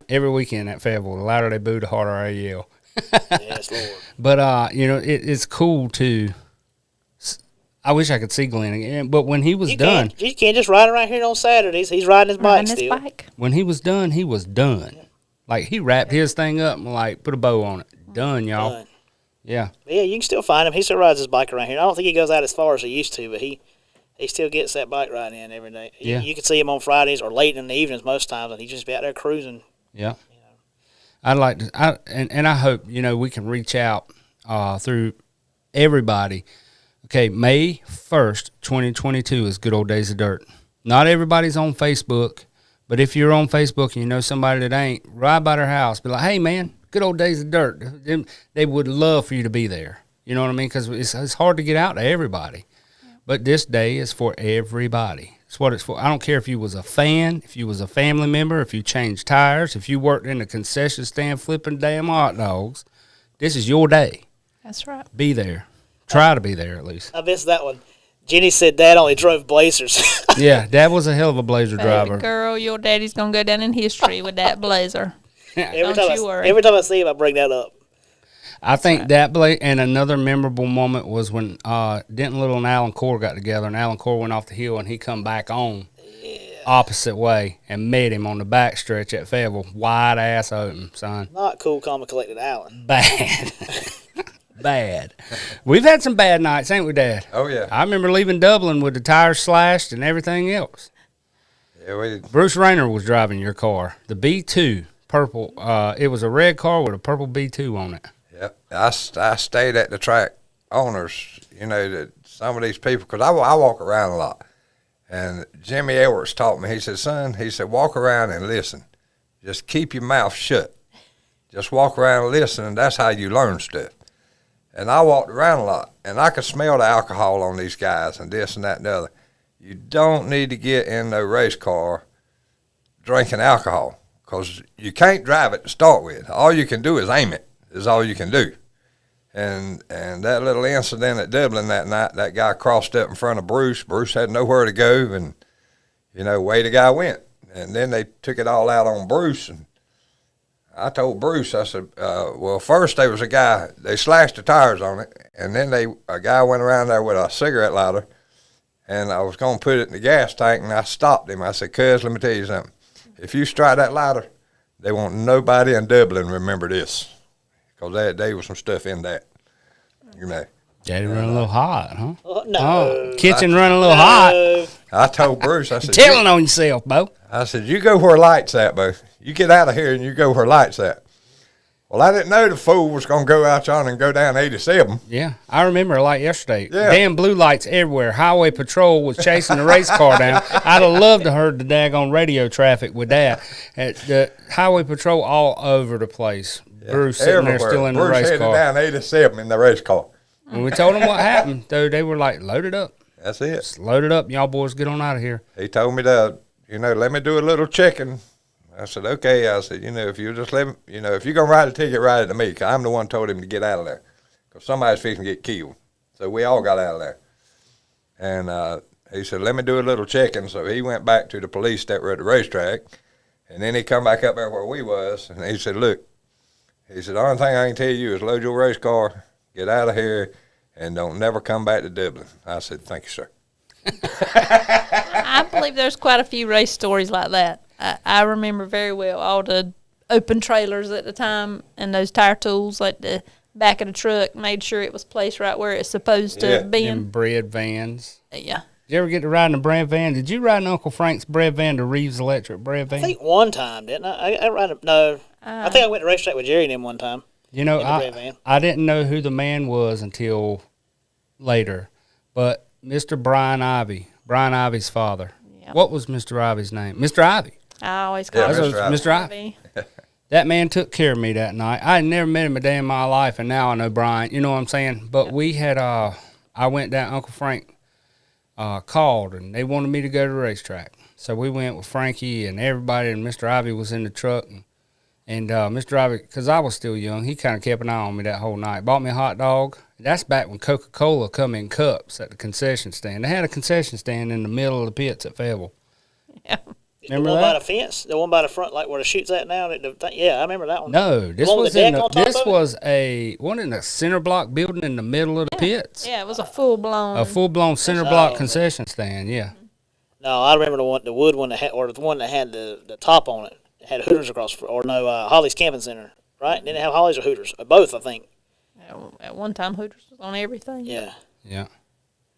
every weekend at Fayetteville, the louder they boo, the harder I yell. Yes, Lord. But, you know, it's cool to – I wish I could see Glenn again. But when he was done – you can't just ride around here on Saturdays. He's riding his bike still. When he was done, he was done. Like, he wrapped his thing up and, like, put a bow on it. Done, y'all. Done. Yeah. Yeah, you can still find him. He still rides his bike around here. I don't think he goes out as far as he used to, but he still gets that bike ride in every day. Yeah. You can see him on Fridays or late in the evenings most times, and he just be out there cruising. Yeah. I'd like to, and I hope, you know, we can reach out through everybody. Okay, May 1st, 2022 is Good Old Days of Dirt. Not everybody's on Facebook, but if you're on Facebook and you know somebody that ain't, ride by their house. Be like, hey, man, Good Old Days of Dirt. They would love for you to be there. You know what I mean? Because it's hard to get out to everybody. But this day is for everybody. It's what it's for. I don't care if you was a fan, if you was a family member, if you changed tires, if you worked in a concession stand flipping damn hot dogs. This is your day. That's right. Be there. Try to be there at least. I missed that one. Jenny said Dad only drove Blazers. Yeah, Dad was a hell of a Blazer driver. Girl, your daddy's going to go down in history with that Blazer. Every Don't time you worry. Every time I see him, I bring that up. I think that and another memorable moment was when Denton Little and Alan Core got together, and Alan Core went off the hill, and he come back on opposite way and met him on the back stretch at Fayetteville. Wide ass open, son. Not cool, calm, and collected Alan. Bad. Bad. We've had some bad nights, ain't we, Dad? Oh, yeah. I remember leaving Dublin with the tires slashed and everything else. Yeah, Bruce Rayner was driving your car, the B2, purple. It was a red car with a purple B2 on it. Yep. I stayed at the track owners, you know, some of these people, because I walk around a lot. And Jimmy Edwards taught me, he said, son, he said, walk around and listen. Just keep your mouth shut. Just walk around and listen, and that's how you learn stuff. And I walked around a lot, and I could smell the alcohol on these guys and this and that and the other. You don't need to get in no race car drinking alcohol because you can't drive it to start with. All you can do is aim it, is all you can do. And that little incident at Dublin that night, that guy crossed up in front of Bruce. Bruce had nowhere to go, and, you know, away the guy went. And then they took it all out on Bruce, and I told Bruce, I said, well, first there was a guy, they slashed the tires on it, and then a guy went around there with a cigarette lighter, and I was going to put it in the gas tank, and I stopped him. I said, cuz, let me tell you something. If you strike that lighter, they won't nobody in Dublin remember this, because there was some stuff in that, you know. Daddy running a little hot, huh? No. Kitchen running a little hot. I told Bruce, I said, Telling on yourself, Bo. I said, you go where lights at, Bo. You get out of here and you go where lights at. Well, I didn't know the fool was going to go out yonder and go down 87. Yeah, I remember like yesterday. Yeah. Damn blue lights everywhere. Highway patrol was chasing the race car down. I'd have loved to heard the daggone radio traffic with that. The highway patrol all over the place. Yeah. Bruce sitting everywhere. There still in Bruce the race car. Bruce headed down 87 in the race car. When we told them what happened, though, they were like, load it up. That's it. Just load it up. Y'all boys get on out of here. He told me to, you know, let me do a little checking. I said, okay. I said, you know, if you just let me, you know, if you're going to write a ticket, write it to me, because I'm the one told him to get out of there, because somebody's fixing to get killed. So we all got out of there. And he said, let me do a little checking. So he went back to the police that were at the racetrack, and then he come back up there where we was, and he said, look, he said, the only thing I can tell you is load your race car Get out of here and don't never come back to Dublin. I said, thank you, sir. I believe there's quite a few race stories like that. I remember very well all the open trailers at the time and those tire tools at the back of the truck, made sure it was placed right where it's supposed to be. And bread vans. Yeah. Did you ever get to ride in a bread van? Did you ride in Uncle Frank's bread van, the Reeves Electric bread van? I think one time, didn't I? I think I went to racetrack with Jerry and him one time. You know, in the bread van. I didn't know who the man was until later, but Mr. Brian Ivy's father. Yep. What was Mr. Ivy's name? Mr. Ivy. I always call Yeah, him Mr. Ivy. That man took care of me that night. I had never met him a day in my life, and now I know Brian. You know what I'm saying? But we had, I went down, Uncle Frank called, and they wanted me to go to the racetrack. So we went with Frankie and everybody, and Mr. Ivy was in the truck. And Mr. Ivy, because I was still young, he kind of kept an eye on me that whole night. Bought me a hot dog. That's back when Coca-Cola come in cups at the concession stand. They had a concession stand in the middle of the pits at Fayetteville. Yeah. Remember the one that? by the fence, the one by the front, like where the chute's at now. Yeah, I remember that one. No, this one with was the in deck the, on top this of it? was a one in a center block building in the middle of the pits. Yeah, it was a full-blown. A full-blown center block concession stand, yeah. No, I remember the wood one that had, or the one that had the top on it. It had Hooters across, or no, Holly's Camping Center, right? Didn't it have Holly's or Hooters? Both, I think. At one time, Hooters was on everything. Yeah. Yeah.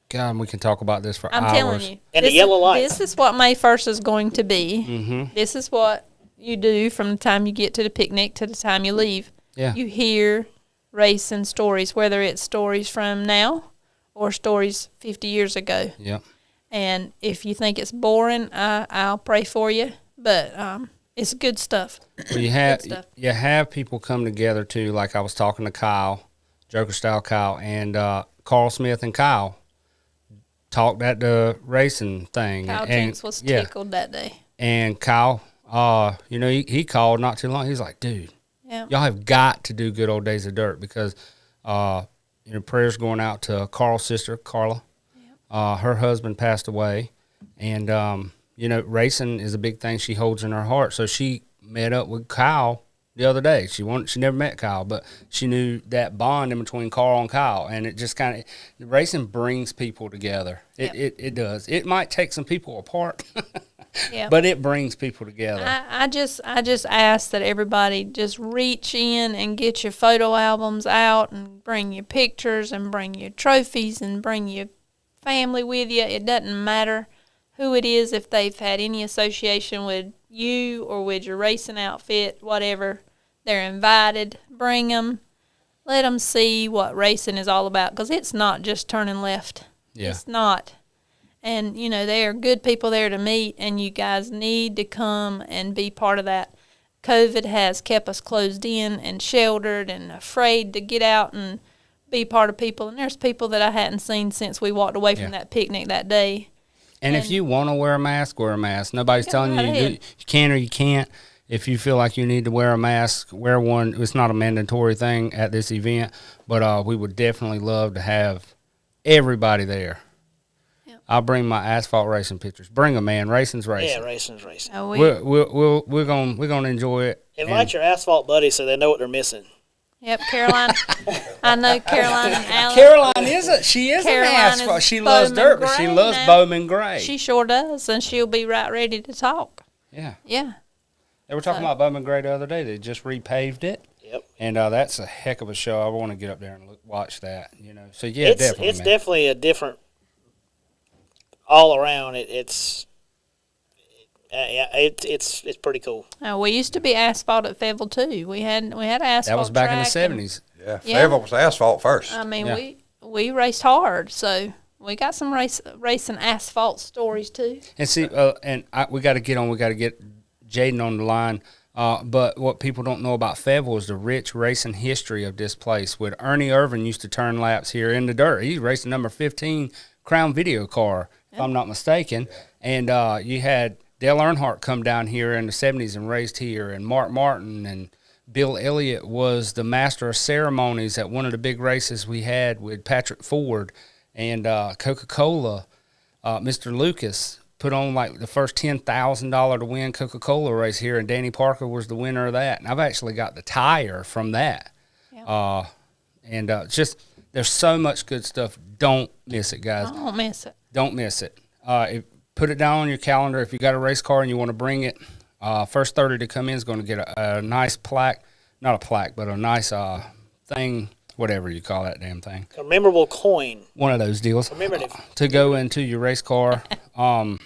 God, we can talk about this for I'm hours. telling you. And the yellow lights. This is what May 1st is going to be. Mm-hmm. This is what you do from the time you get to the picnic to the time you leave. Yeah. You hear racing stories, whether it's stories from now or stories 50 years ago. Yeah. And if you think it's boring, I'll pray for you. But it's good stuff. Well, you have people come together too. Like I was talking to Kyle, Joker Style Kyle, and Carl Smith and Kyle talked at the racing thing. Kyle and Jenks was tickled that day. And Kyle, he called not too long. He's like, dude, Yeah. y'all have got to do Good Old Days of Dirt because, prayers going out to Carl's sister, Carla. Her husband passed away, and racing is a big thing she holds in her heart. So she met up with Kyle the other day. She never met Kyle, but she knew that bond in between Carl and Kyle, and it just kind of racing brings people together. It does. It might take some people apart, but it brings people together. I just ask that everybody just reach in and get your photo albums out and bring your pictures and bring your trophies and bring your family with you. It doesn't matter who it is, if they've had any association with you or with your racing outfit, whatever. They're invited. Bring them. Let them see what racing is all about, because it's not just turning left. Yeah. It's not. And, there are good people there to meet, and you guys need to come and be part of that. COVID has kept us closed in and sheltered and afraid to get out and be part of people. And there's people that I hadn't seen since we walked away from that picnic that day. And if you want to wear a mask, wear a mask. Nobody's telling you can or you can't. If you feel like you need to wear a mask, wear one. It's not a mandatory thing at this event, but we would definitely love to have everybody there. Yep. I'll bring my asphalt racing pictures. Bring them, man. Racing's racing. Yeah, racing's racing. Oh, we're gonna enjoy it. Invite your asphalt buddies so they know what they're missing. Yep, Caroline. I know Caroline and Alan. Caroline she is an asphalt. She loves dirt, but she loves Bowman Gray. She sure does, and she'll be right ready to talk. Yeah. Yeah. They were talking about Bowman Gray the other day. They just repaved it. Yep. And that's a heck of a show. I want to get up there and watch that. So yeah, definitely. It's definitely a different all around. It's pretty cool. We used to be asphalt at Fayetteville too. We had an asphalt. That was back in the track, '70s. Yeah, Fayetteville was asphalt first. I mean, we raced hard, so we got some racing asphalt stories too. And see, we got to get Jadan on the line. But what people don't know about Fayetteville is the rich racing history of this place. With Ernie Irvin used to turn laps here in the dirt. He's racing number 15 Crown Video car, if I'm not mistaken. And you had Dale Earnhardt come down here in the 70s and raced here, and Mark Martin and Bill Elliott was the master of ceremonies at one of the big races we had with Patrick Ford. And Coca-Cola, Mr. Lucas, put on like the first $10,000 to win Coca-Cola race here, and Danny Parker was the winner of that. And I've actually got the tire from that. Yep. And just there's so much good stuff. Don't miss it, guys. Don't miss it. Don't miss it. Put it down on your calendar. If you got a race car and you want to bring it, first 30 to come in is going to get a nice plaque. Not a plaque, but a nice thing, whatever you call that damn thing. A memorable coin. One of those deals. Commemorative. To go into your race car. And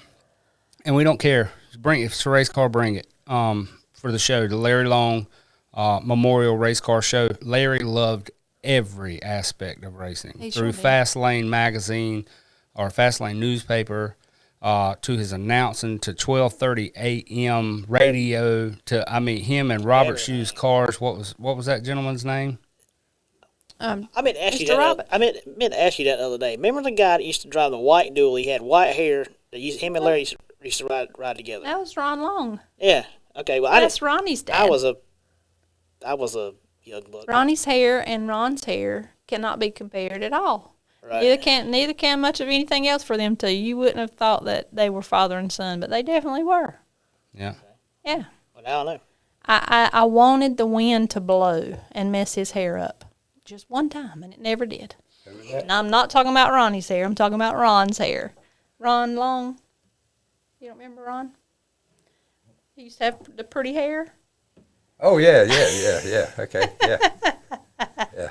we don't care. Bring if it's a race car, bring it. For the show, the Larry Long Memorial Race Car Show. Larry loved every aspect of racing. Through Fast Lane magazine or Fast Lane newspaper, to his announcing, to 12:30 a.m. radio, to him and Robert Shoe's cars. What was that gentleman's name? I meant to ask you Mr. that. Robert. I meant to ask you that the other day. Remember the guy that used to drive the white duel? He had white hair. Him and Larry used to ride together. That was Ron Long. Yeah. Okay. Well, That's Ronnie's dad. I was a young buck. Ronnie's hair and Ron's hair cannot be compared at all. Right. Neither can much of anything else for them two. You wouldn't have thought that they were father and son, but they definitely were. Yeah. Yeah. Well, now I know. I wanted the wind to blow and mess his hair up just one time, and it never did. And I'm not talking about Ronnie's hair. I'm talking about Ron's hair. Ron Long. You don't remember Ron? He used to have the pretty hair. Oh, yeah. Okay, yeah. Yeah.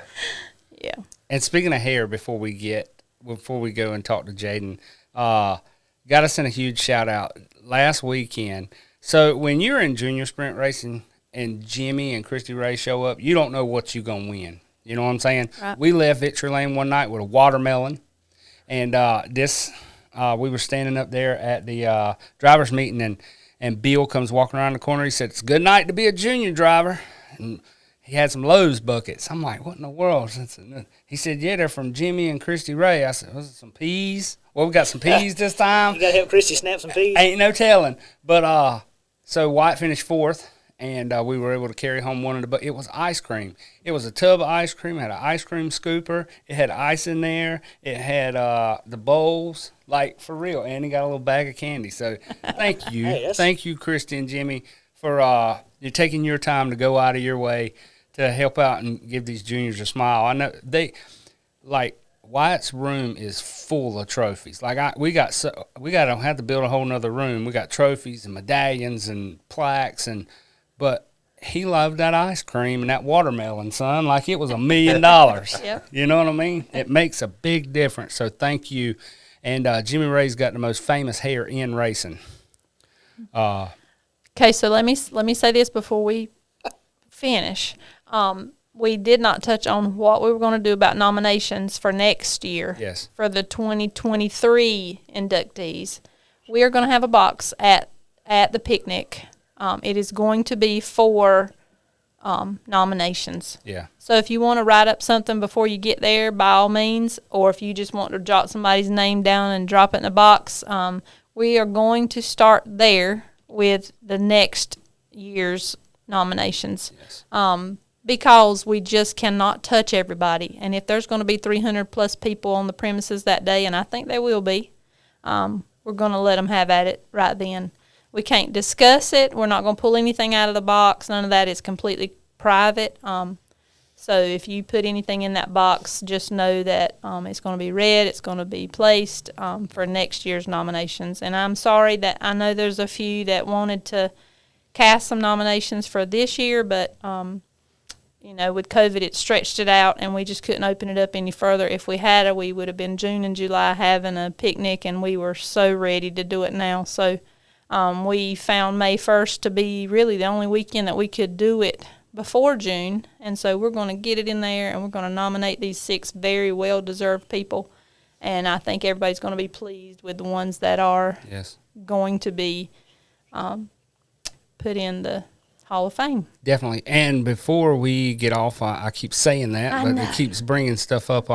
Yeah. And speaking of hair, before we go and talk to Jaden, got to send a huge shout out last weekend. So when you're in junior sprint racing and Jimmy and Christy Ray show up, you don't know what you're going to win. You know what I'm saying? Right. We left Victory Lane one night with a watermelon, and we were standing up there at the driver's meeting, and Bill comes walking around the corner. He said, "It's a good night to be a junior driver." And he had some Lowe's buckets. I'm like, what in the world? He said, "Yeah, they're from Jimmy and Christy Ray." I said, "Was it some peas?" Well, we got some peas this time. You got to help Christy snap some peas. Ain't no telling. But so White finished fourth, and we were able to carry home one of the. But it was ice cream. It was a tub of ice cream. It had an ice cream scooper. It had ice in there. It had the bowls, like for real. And he got a little bag of candy. So thank you, thank you, Christy and Jimmy, for you're taking your time to go out of your way to help out and give these juniors a smile. I know Wyatt's room is full of trophies. We got to have to build a whole nother room. We got trophies and medallions and plaques but he loved that ice cream and that watermelon, son, like it was $1 million. Yep. You know what I mean? It makes a big difference. So thank you. And Jimmy Ray's got the most famous hair in racing. Okay, so let me say this before we finish. We did not touch on what we were going to do about nominations for next year. Yes. For the 2023 inductees. We are going to have a box at the picnic. It is going to be for nominations. Yeah. So if you want to write up something before you get there, by all means, or if you just want to jot somebody's name down and drop it in a box, we are going to start there with the next year's nominations. Yes. Because we just cannot touch everybody. And if there's going to be 300 plus people on the premises that day, and I think there will be, we're going to let them have at it right then. We can't discuss it. We're not going to pull anything out of the box. None of that is completely private. So if you put anything in that box, just know that it's going to be read. It's going to be placed for next year's nominations. And I'm sorry that I know there's a few that wanted to cast some nominations for this year, but with COVID, it stretched it out, and we just couldn't open it up any further. If we had, we would have been June and July having a picnic, and we were so ready to do it now. So we found May 1st to be really the only weekend that we could do it before June, and so we're going to get it in there, and we're going to nominate these 6 very well-deserved people, and I think everybody's going to be pleased with the ones that are going to be put in the Hall of Fame. Definitely. And before we get off, I keep saying that, but it keeps bringing stuff up.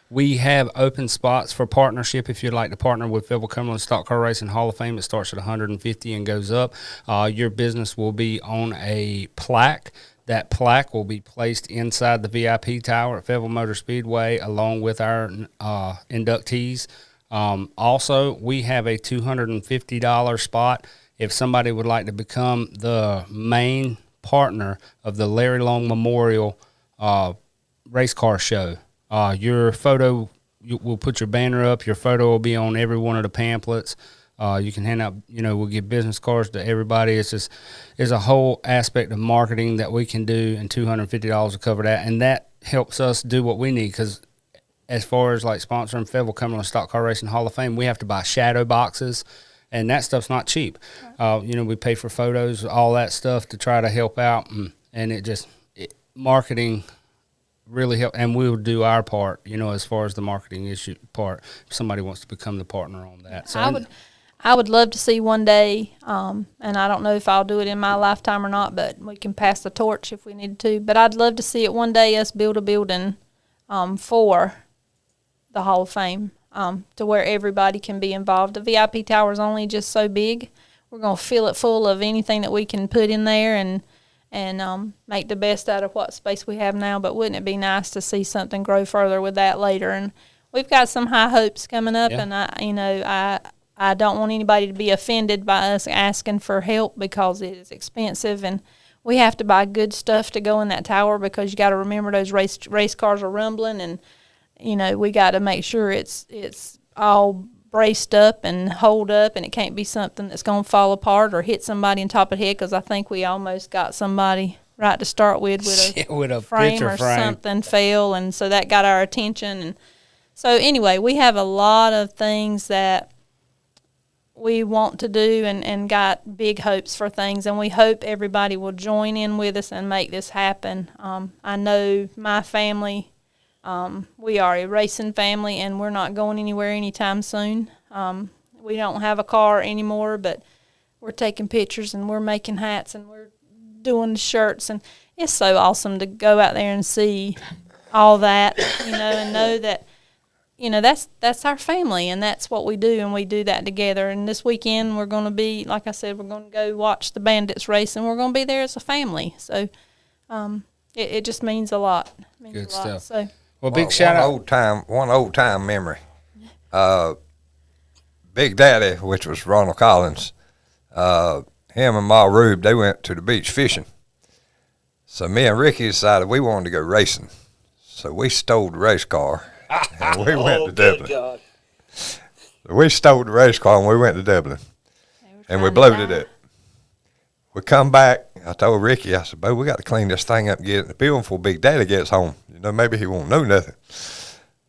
We have open spots for partnership. If you'd like to partner with Fayetteville Cumberland Stock Car Racing Hall of Fame, it starts at $150 and goes up. Your business will be on a plaque. That plaque will be placed inside the VIP tower at Fayetteville Motor Speedway along with our inductees. Also, we have a $250 spot if somebody would like to become the main partner of the Larry Long Memorial race car show. Your photo, we'll put your banner up. Your photo will be on every one of the pamphlets. You can hand out, we'll give business cards to everybody. It's a whole aspect of marketing that we can do, and $250 will cover that. And that helps us do what we need, because as far as like sponsoring Fayetteville Cumberland Stock Car Racing Hall of Fame, we have to buy shadow boxes, and that stuff's not cheap. We pay for photos, all that stuff to try to help out, and marketing really help, and we'll do our part, as far as the marketing issue part, if somebody wants to become the partner on that. So I would love to see one day, and I don't know if I'll do it in my lifetime or not, but we can pass the torch if we need to. But I'd love to see it one day, us build a building for the Hall of Fame, to where everybody can be involved. The VIP tower is only just so big. We're going to fill it full of anything that we can put in there and make the best out of what space we have now. But wouldn't it be nice to see something grow further with that later? And we've got some high hopes coming up, and I don't want anybody to be offended by us asking for help, because it is expensive, and we have to buy good stuff to go in that tower, because you got to remember those race cars are rumbling, and we got to make sure it's all braced up and hold up, and it can't be something that's going to fall apart or hit somebody on top of the head, because I think we almost got somebody right to start with a frame or something fell, and so that got our attention. And so anyway, we have a lot of things that we want to do, and got big hopes for things, and we hope everybody will join in with us and make this happen. I know my family, we are a racing family, and we're not going anywhere anytime soon. We don't have a car anymore, but we're taking pictures, and we're making hats, and we're doing shirts, and it's so awesome to go out there and see all that, and know that that's our family, and that's what we do, and we do that together. And this weekend we're going to be, like I said, we're going to go watch the Bandits race, and we're going to be there as a family. So it just means a lot. Good stuff. So, well, big shout out. One old time memory. Big Daddy, which was Ronald Collins, him and Ma Rube, they went to the beach fishing. So me and Ricky decided we wanted to go racing. So we stole the race car. And we went to Dublin. God. We stole the race car and we went to Dublin. And we blowed it up. We come back. I told Ricky, I said, Bo, we got to clean this thing up and get it in the building before Big Daddy gets home. Maybe he won't know nothing.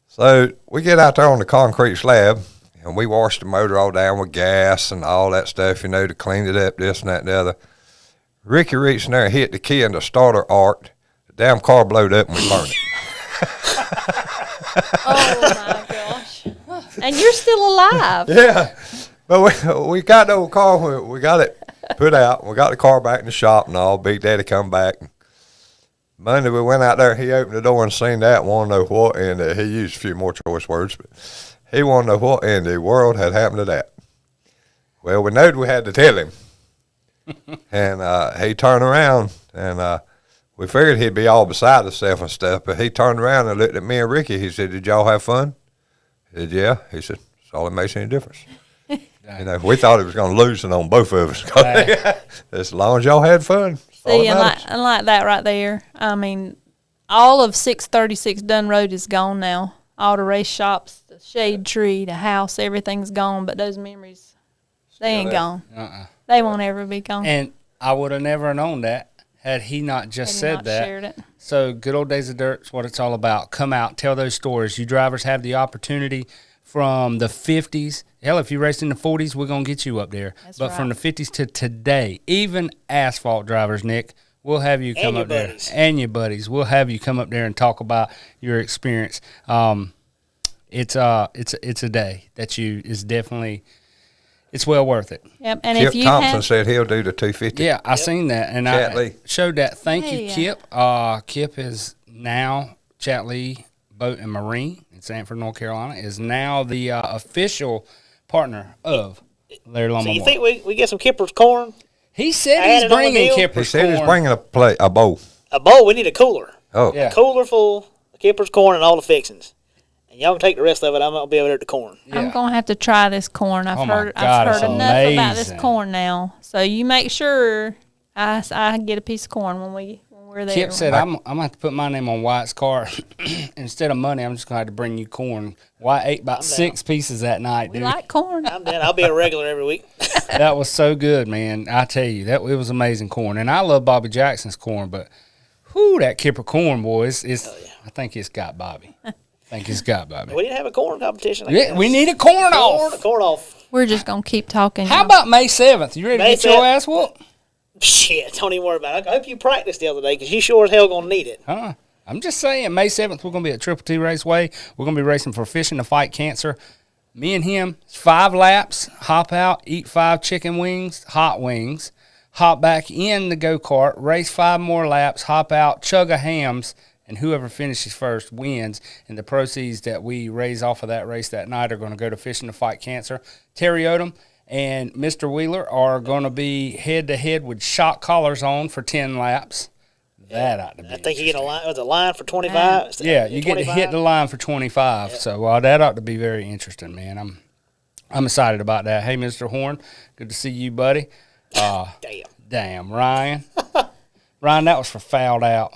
So we get out there on the concrete slab, and we washed the motor all down with gas and all that stuff, to clean it up, this and that and the other. Ricky reached in there and hit the key, and the starter arced. The damn car blowed up, and we burned it. Oh my gosh! And you're still alive. Yeah, but we got the old car. We got it put out. We got the car back in the shop and all. Big Daddy come back. Monday we went out there. He opened the door and seen that. Want to know what? And he used a few more choice words, but he wanted to know what in the world had happened to that. Well, we knowed we had to tell him, and he turned around and. We figured he'd be all beside himself and stuff, but he turned around and looked at me and Ricky. He said, "Did y'all have fun?" I said, "Yeah." He said, "That's all that makes any difference." We thought he was going to lose it on both of us. As long as y'all had fun. See, and like that right there, I mean, all of 636 Dunn Road is gone now. All the race shops, the shade tree, the house, everything's gone, but those memories, they ain't gone. They won't ever be gone. And I would have never known that had he not just said that. Shared it. So Good Old Days of Dirt's what it's all about. Come out, tell those stories. You drivers have the opportunity from the 50s. Hell, if you raced in the 40s, we're going to get you up there. That's but right. from the 50s to today, even asphalt drivers, Nick, we'll have you come up there. And your buddies. We'll have you come up there and talk about your experience. It's a day that is definitely – it's well worth it. Yep, and Kip if you Thompson said he'll do the 250. Yeah, I seen that, and I showed that. Thank you, Yeah. Kip. Kip is now Chatley Boat and Marine in Sanford, North Carolina, is now the official partner of Larry Long So you Memorial. think we get some Kipper's corn? He said Add he's it on the bringing deal? Kipper's He said he's corn. bringing a bowl. A bowl. We need a cooler. Oh, Yeah. A cooler full of Kipper's corn and all the fixings. And y'all can take the rest of it. I'm going to be over there at the corn. Yeah. I'm gonna have to try this corn. I've Oh my heard God, it's enough about this amazing. corn now. So you make sure I get a piece of corn when we're we're there. Kip said, I'm going to have to put my name on Wyatt's car. Instead of money, I'm just going to have to bring you corn. Wyatt ate about 6 pieces that night, we dude. like corn. I'm down. I'll be a regular every week. That was so good, man. I tell you, it was amazing corn. And I love Bobby Jackson's corn, but whoo, that Kipper corn, boys, I think it's got Bobby. We didn't have a corn competition. Yeah, we need a corn off. Corn off. We're just going to keep talking. How about May 7th? You ready to get your ass whooped? Shit, don't even worry about it. I hope you practiced the other day because you sure as hell going to need it. I'm just saying, May 7th, we're going to be at Triple T Raceway. We're going to be racing for Fishing to Fight Cancer. Me and him, 5 laps, hop out, eat 5 chicken wings, hot wings, hop back in the go-kart, race 5 more laps, hop out, chug a hams, and whoever finishes first wins. And the proceeds that we raise off of that race that night are going to go to Fishing to Fight Cancer. Terry Odom and Mr. Wheeler are going to be head-to-head with shot collars on for 10 laps. That ought to be. I think you get a line for 25. Yeah, you 25? Get to hit the line for 25. Yeah. So that ought to be very interesting, man. I'm excited about that. Hey, Mr. Horn, good to see you, buddy. Damn, Ryan. Ryan, that was for fouled out.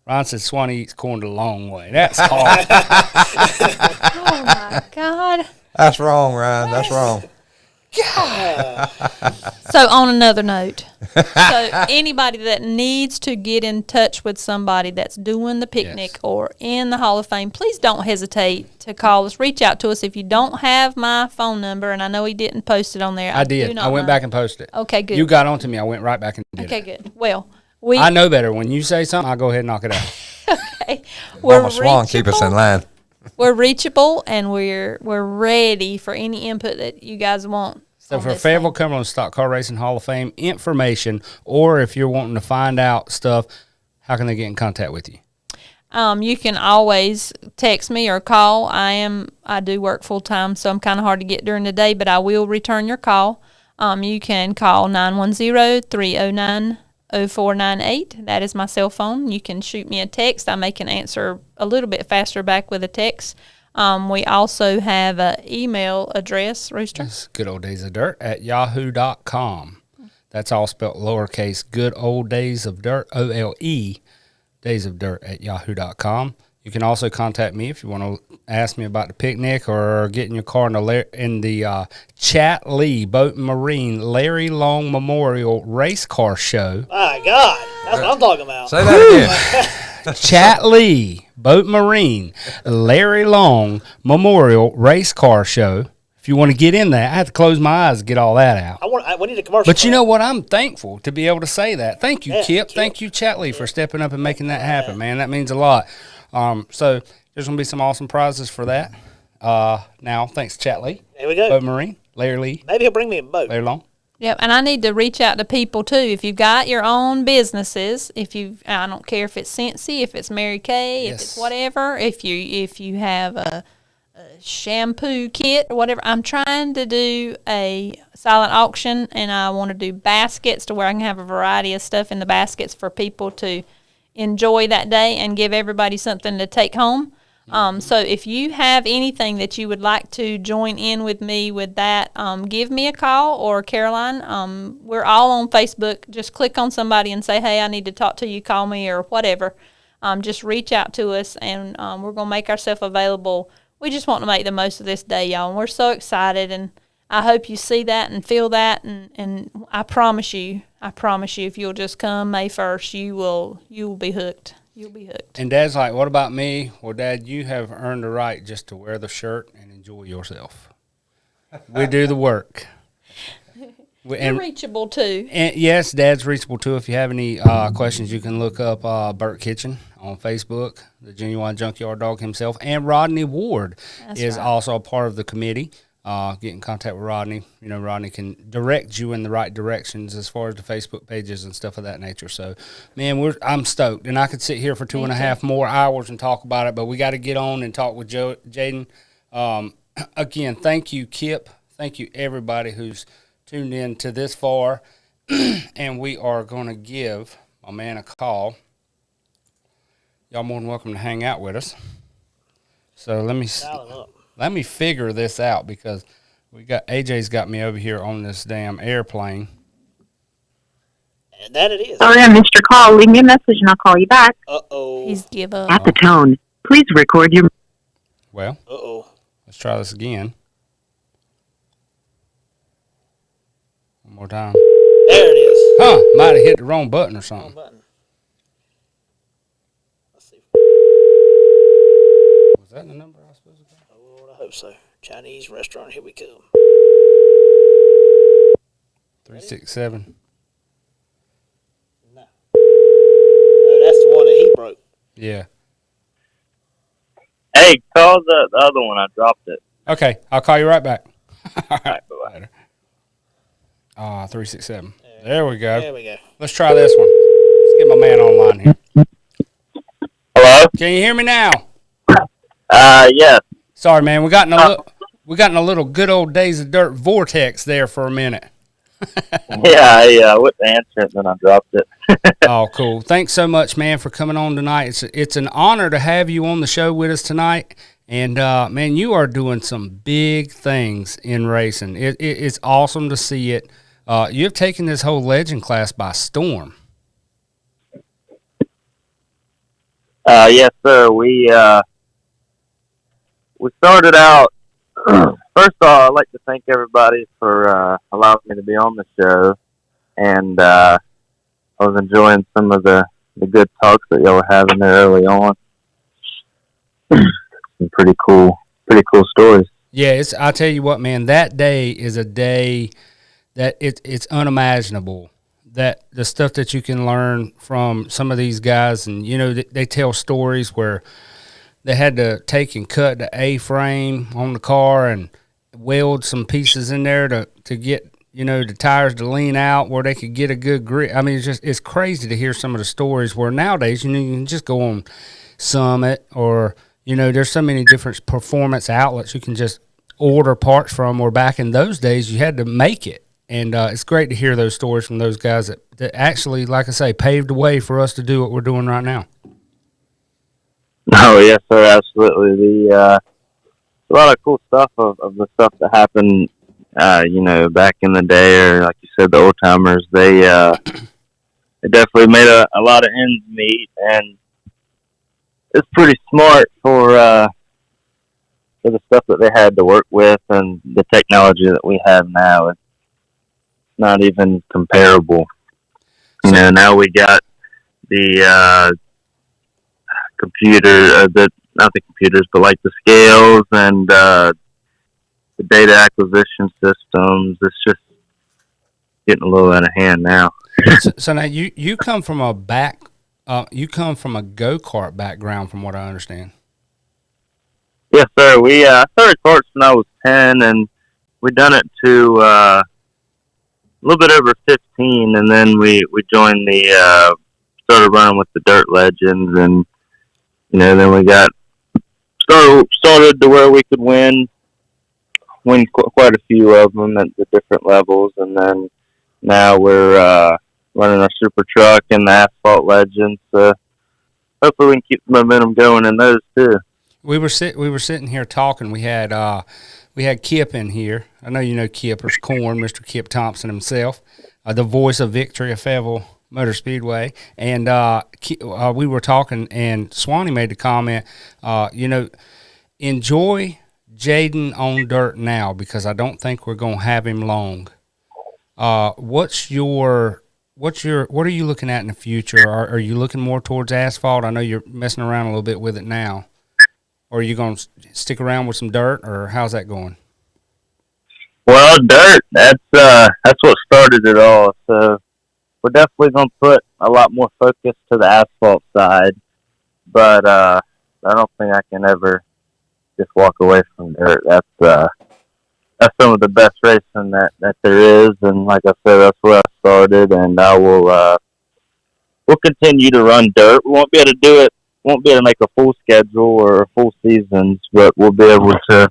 Ryan said Swanee eats corn the long way. That's hard. Oh, my God. That's wrong, Ryan. That's wrong. God. So on another note, anybody that needs to get in touch with somebody that's doing the picnic or in the Hall of Fame, please don't hesitate to call us. Reach out to us. If you don't have my phone number, and I know he didn't post it on there. I did. I went back and posted it. Okay, good. You got on to me. I went right back and did it. Okay, good. Well, I know better. When you say something, I'll go ahead and knock it out. Okay. Mama Swann, keep us in line. We're reachable, and we're ready for any input that you guys want. So for Fayetteville Cumberland Stock Car Racing Hall of Fame information, or if you're wanting to find out stuff, how can they get in contact with you? You can always text me or call. I do work full time, so I'm kind of hard to get during the day, but I will return your call. You can call 910-309-0498. That is my cell phone. You can shoot me a text. I may can answer a little bit faster back with a text. We also have an email address, Rooster. It's goodolddaysofdirt@yahoo.com. That's all spelled lowercase, good old days of dirt, OLE, daysofdirt@yahoo.com. You can also contact me if you want to ask me about the picnic or get in your car in the Chatley Boat and Marine Larry Long Memorial Race Car Show. My God, that's what I'm talking about. Say that again. Chatley Boat Marine Larry Long Memorial Race Car Show. If you want to get in there, I have to close my eyes to get all that out. We need a commercial. But you know what? I'm thankful to be able to say that. Thank you, Kip. Thank you, Chatley, for stepping up and making that happen, man. That means a lot. So there's going to be some awesome prizes for that. Now, thanks, Chatley. There we go. Boat Marine, Larry Lee. Maybe he'll bring me a boat. Larry Long. Yep, and I need to reach out to people too. If you've got your own businesses, I don't care if it's Cincy, if it's Mary Kay, if it's whatever, if you have a shampoo kit or whatever. I'm trying to do a silent auction, and I want to do baskets to where I can have a variety of stuff in the baskets for people to enjoy that day and give everybody something to take home. So if you have anything that you would like to join in with me with that, give me a call, or Caroline. We're all on Facebook. Just click on somebody and say, hey, I need to talk to you, call me, or whatever. Just reach out to us, and we're going to make ourselves available. We just want to make the most of this day, y'all, and we're so excited, and I hope you see that and feel that, and I promise you, if you'll just come May 1st, you will be hooked. You'll be hooked. And Dad's like, what about me? Well, Dad, you have earned the right just to wear the shirt and enjoy yourself. We do the work. You're reachable, too. And yes, Dad's reachable, too. If you have any questions, you can look up Burt Kitchen on Facebook, the Genuine Junkyard Dog himself. And Rodney Ward is also a part of the committee. Get in contact with Rodney. You know, Rodney can direct you in the right directions as far as the Facebook pages and stuff of that nature. So, man, I'm stoked. And I could sit here for 2.5 more hours and talk about it, but we got to get on and talk with Jaden. Again, thank you, Kip. Thank you, everybody who's tuned in to this far. And we are going to give my man a call. Y'all more than welcome to hang out with us. So let me figure this out, because AJ's got me over here on this damn airplane. And that it is. Sorry I missed your call. Leave me a message and I'll call you back. Uh-oh. He's give up. At the tone, please record your... Well, Uh-oh. let's try this again. One more time. There it is. Huh, might have hit the wrong button or Wrong something. button. Let's see. Was that the number I was supposed to call? Oh, Lord, I hope so. Chinese restaurant, here we come. 367. No. Oh, that's the one that he broke. Yeah. Hey, call the other one. I dropped it. Okay, I'll call you right back. All right, bye-bye. later. 367. There we go. There we go. Let's try this one. Let's get my man online here. Hello? Can you hear me now? Yes. Sorry, man. We got in a little good old Days of Dirt vortex there for a minute. Yeah, I went to answer it, then I dropped it. Oh, cool. Thanks so much, man, for coming on tonight. It's an honor to have you on the show with us tonight. And, man, you are doing some big things in racing. It's awesome to see it. You've taken this whole legend class by storm. Yes, sir. We started out. First of all, I'd like to thank everybody for allowing me to be on the show, and I was enjoying some of the good talks that y'all were having there early on. Some pretty cool stories. Yeah, I tell you what, man, that day is a day that it's unimaginable. That the stuff that you can learn from some of these guys, and you know they tell stories where they had to take and cut the A-frame on the car and weld some pieces in there to get, you know, the tires to lean out where they could get a good grip. I mean, it's crazy to hear some of the stories where nowadays, you know, you can just go on Summit or, you know, there's so many different performance outlets you can just order parts from, or back in those days you had to make it. And it's great to hear those stories from those guys that actually, like I say, paved the way for us to do what we're doing right now. Oh, yes, sir, absolutely. A lot of cool stuff of the stuff that happened, you know, back in the day, or like you said, the old timers. They definitely made a lot of ends meet, and it's pretty smart for the stuff that they had to work with and the technology that we have now. It's not even comparable. You know, now we got the not the computers, but like the scales and the data acquisition systems. It's just getting a little out of hand now. So now you come from a go-kart background, from what I understand. Yes, sir. We started karts when I was 10, and we done it to a little bit over 15, and then we joined started running with the Dirt Legends, and you know, then we got started to where we could win quite a few of them at the different levels, and then now we're running our super truck and the Asphalt Legends. So hopefully we can keep the momentum going in those too. We were sitting here talking. We had Kip in here. I know you know Kip, or Corn, Mr. Kip Thompson himself, the voice of victory of Fayetteville Motor Speedway, and we were talking, and Swanee made the comment, you know, enjoy Jadan on dirt now, because I don't think we're gonna have him long. What are you looking at in the future? Are you looking more towards asphalt? I know you're messing around a little bit with it now. Or are you going to stick around with some dirt, or how's that going? Well, dirt, that's what started it all. So we're definitely going to put a lot more focus to the asphalt side. But I don't think I can ever just walk away from dirt. That's some of the best racing that there is. And like I said, that's where I started. And I will we'll continue to run dirt. We won't be able to do it. Won't be able to make a full schedule or full seasons, but we'll be able to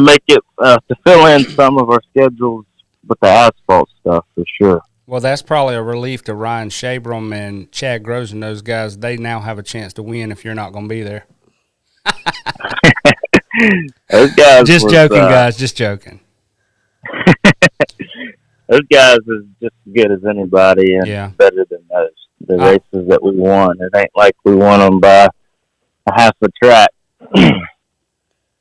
make it to fill in some of our schedules with the asphalt stuff for sure. Well, that's probably a relief to Ryan Shabram and Chad Gross and those guys. They now have a chance to win if you're not going to be there. Those guys just joking, guys. Just joking. those guys is just as good as anybody and better than the races that we won. It ain't like we won them by a half a track.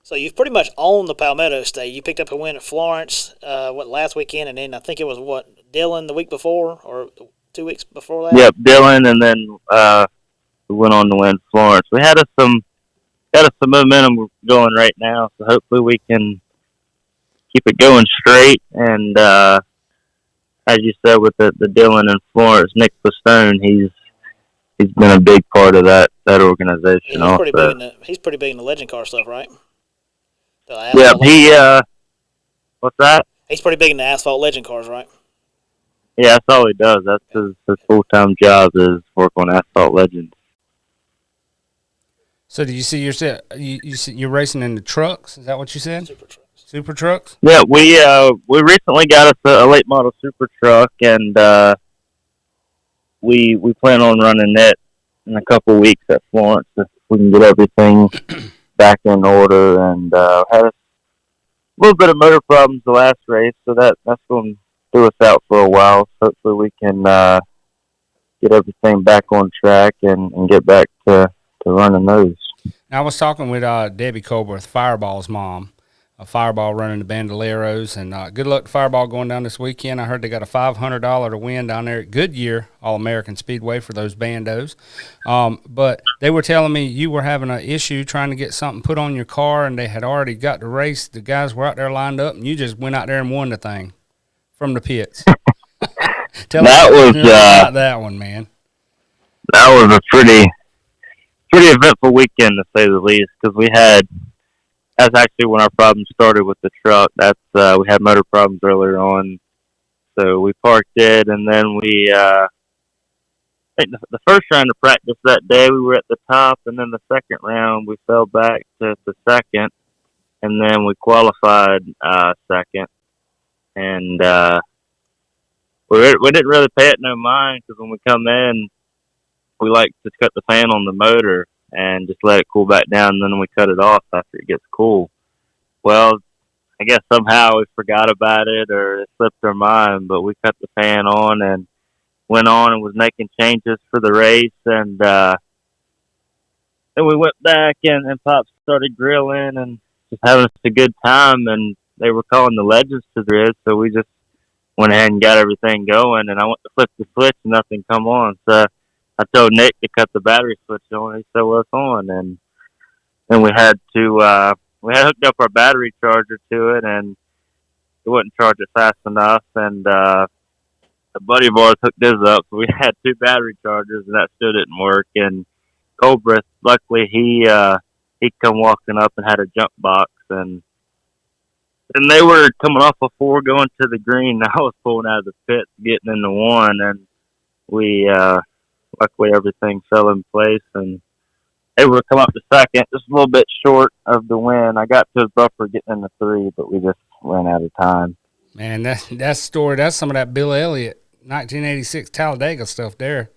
So you've pretty much owned the Palmetto State. You picked up a win at Florence, last weekend, and then I think it was Dillon the week before or 2 weeks before that. Yep, Dillon, and then we went on to win Florence. We had some momentum going right now, so hopefully we can keep it going straight. And as you said, with the Dillon and Florence, Nick Pistone, he's been a big part of that organization. Yeah, he's pretty big in the legend car stuff, right? Yeah, what's that? He's pretty big in the asphalt legend cars, right? Yeah, that's all he does. That's his full-time job is work on asphalt legends. So do you see you're racing in the trucks? Is that what you said? Super trucks? Yeah, we recently got us a late model super truck, and we plan on running it in a couple weeks at Florence if we can get everything back in order. And had a little bit of motor problems the last race, so that's going to do us out for a while. So hopefully we can get everything back on track and get back to running those. Now, I was talking with Debbie Colbert, Fireball's mom. Fireball running the Bandoleros, and good luck to Fireball going down this weekend. I heard they got a $500 to win down there at Goodyear All-American Speedway for those bandos. But they were telling me you were having an issue trying to get something put on your car, and they had already got the race. The guys were out there lined up, and you just went out there and won the thing from the pits. Tell me about that one, man. That was a pretty eventful weekend, to say the least, because that's actually when our problem started with the truck. We had motor problems earlier on, so we parked it, and then I think the first round of practice that day we were at the top, and then the second round we fell back to second, and then we qualified second, and we didn't really pay it no mind, because when we come in, we like to cut the fan on the motor and just let it cool back down, and then we cut it off after it gets cool. Well, I guess somehow we forgot about it or it slipped our mind, but we cut the fan on and went on and was making changes for the race, and then we went back and Pop started grilling and just having a good time, and they were calling the legends to the grid, so we just went ahead and got everything going, and I went to flip the switch and nothing come on, so I told Nick to cut the battery switch on. He said, well, it's on. And then we had hooked up our battery charger to it, and it wouldn't charge it fast enough. And a buddy of ours hooked his up. So we had 2 battery chargers, and that still didn't work. And Cobra, luckily, he come walking up and had a jump box. And they were coming off a 4 going to the green. I was pulling out of the pit, getting into 1. And we... luckily, everything fell in place, and able to come up to second, just a little bit short of the win. I got to his buffer getting into 3, but we just ran out of time. Man, that story, that's some of that Bill Elliott 1986 Talladega stuff there.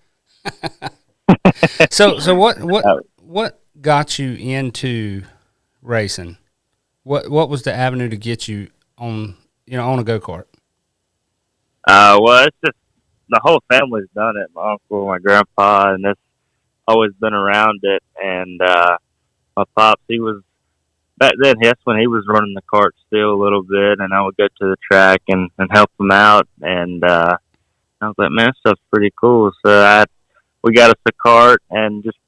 So what got you into racing? What was the avenue to get you on a go-kart? Well, it's just the whole family's done it. My uncle, my grandpa, and it's always been around it. And my pops, he was back then. That's when he was running the cart still a little bit, and I would go to the track and help him out. And I was like, man, this stuff's pretty cool. So we got us a cart and just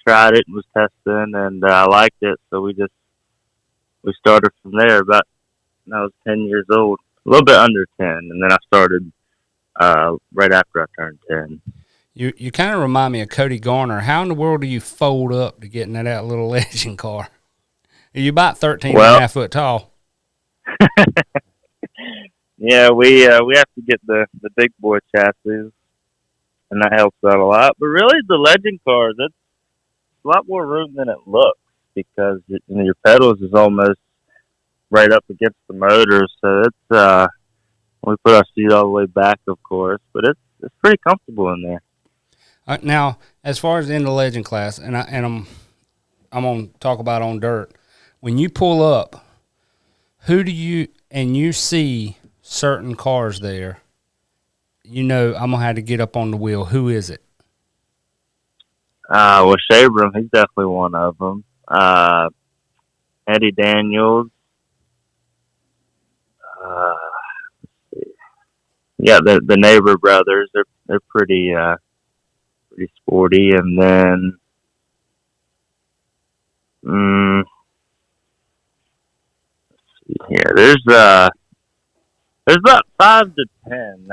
tried it and was testing, and I liked it. So we started from there. About when I was 10 years old, a little bit under 10, and then I started. Right after I turned 10. You kind of remind me of Cody Garner. How in the world do you fold up to get in that little legend car? You're about 13 and a half foot tall. Yeah, we have to get the big boy chassis, and that helps out a lot. But really, the legend cars, it's a lot more room than it looks, because your pedals is almost right up against the motor, so it's we put our seat all the way back, of course, but it's pretty comfortable in there. Now, as far as in the legend class, and I'm gonna talk about on dirt. When you pull up, who do you see certain cars there, you know I'm going to have to get up on the wheel. Who is it? Well, Shabram, he's definitely one of them. Eddie Daniels. Yeah, the neighbor brothers. They're pretty sporty, and then yeah, there's about 5 to 10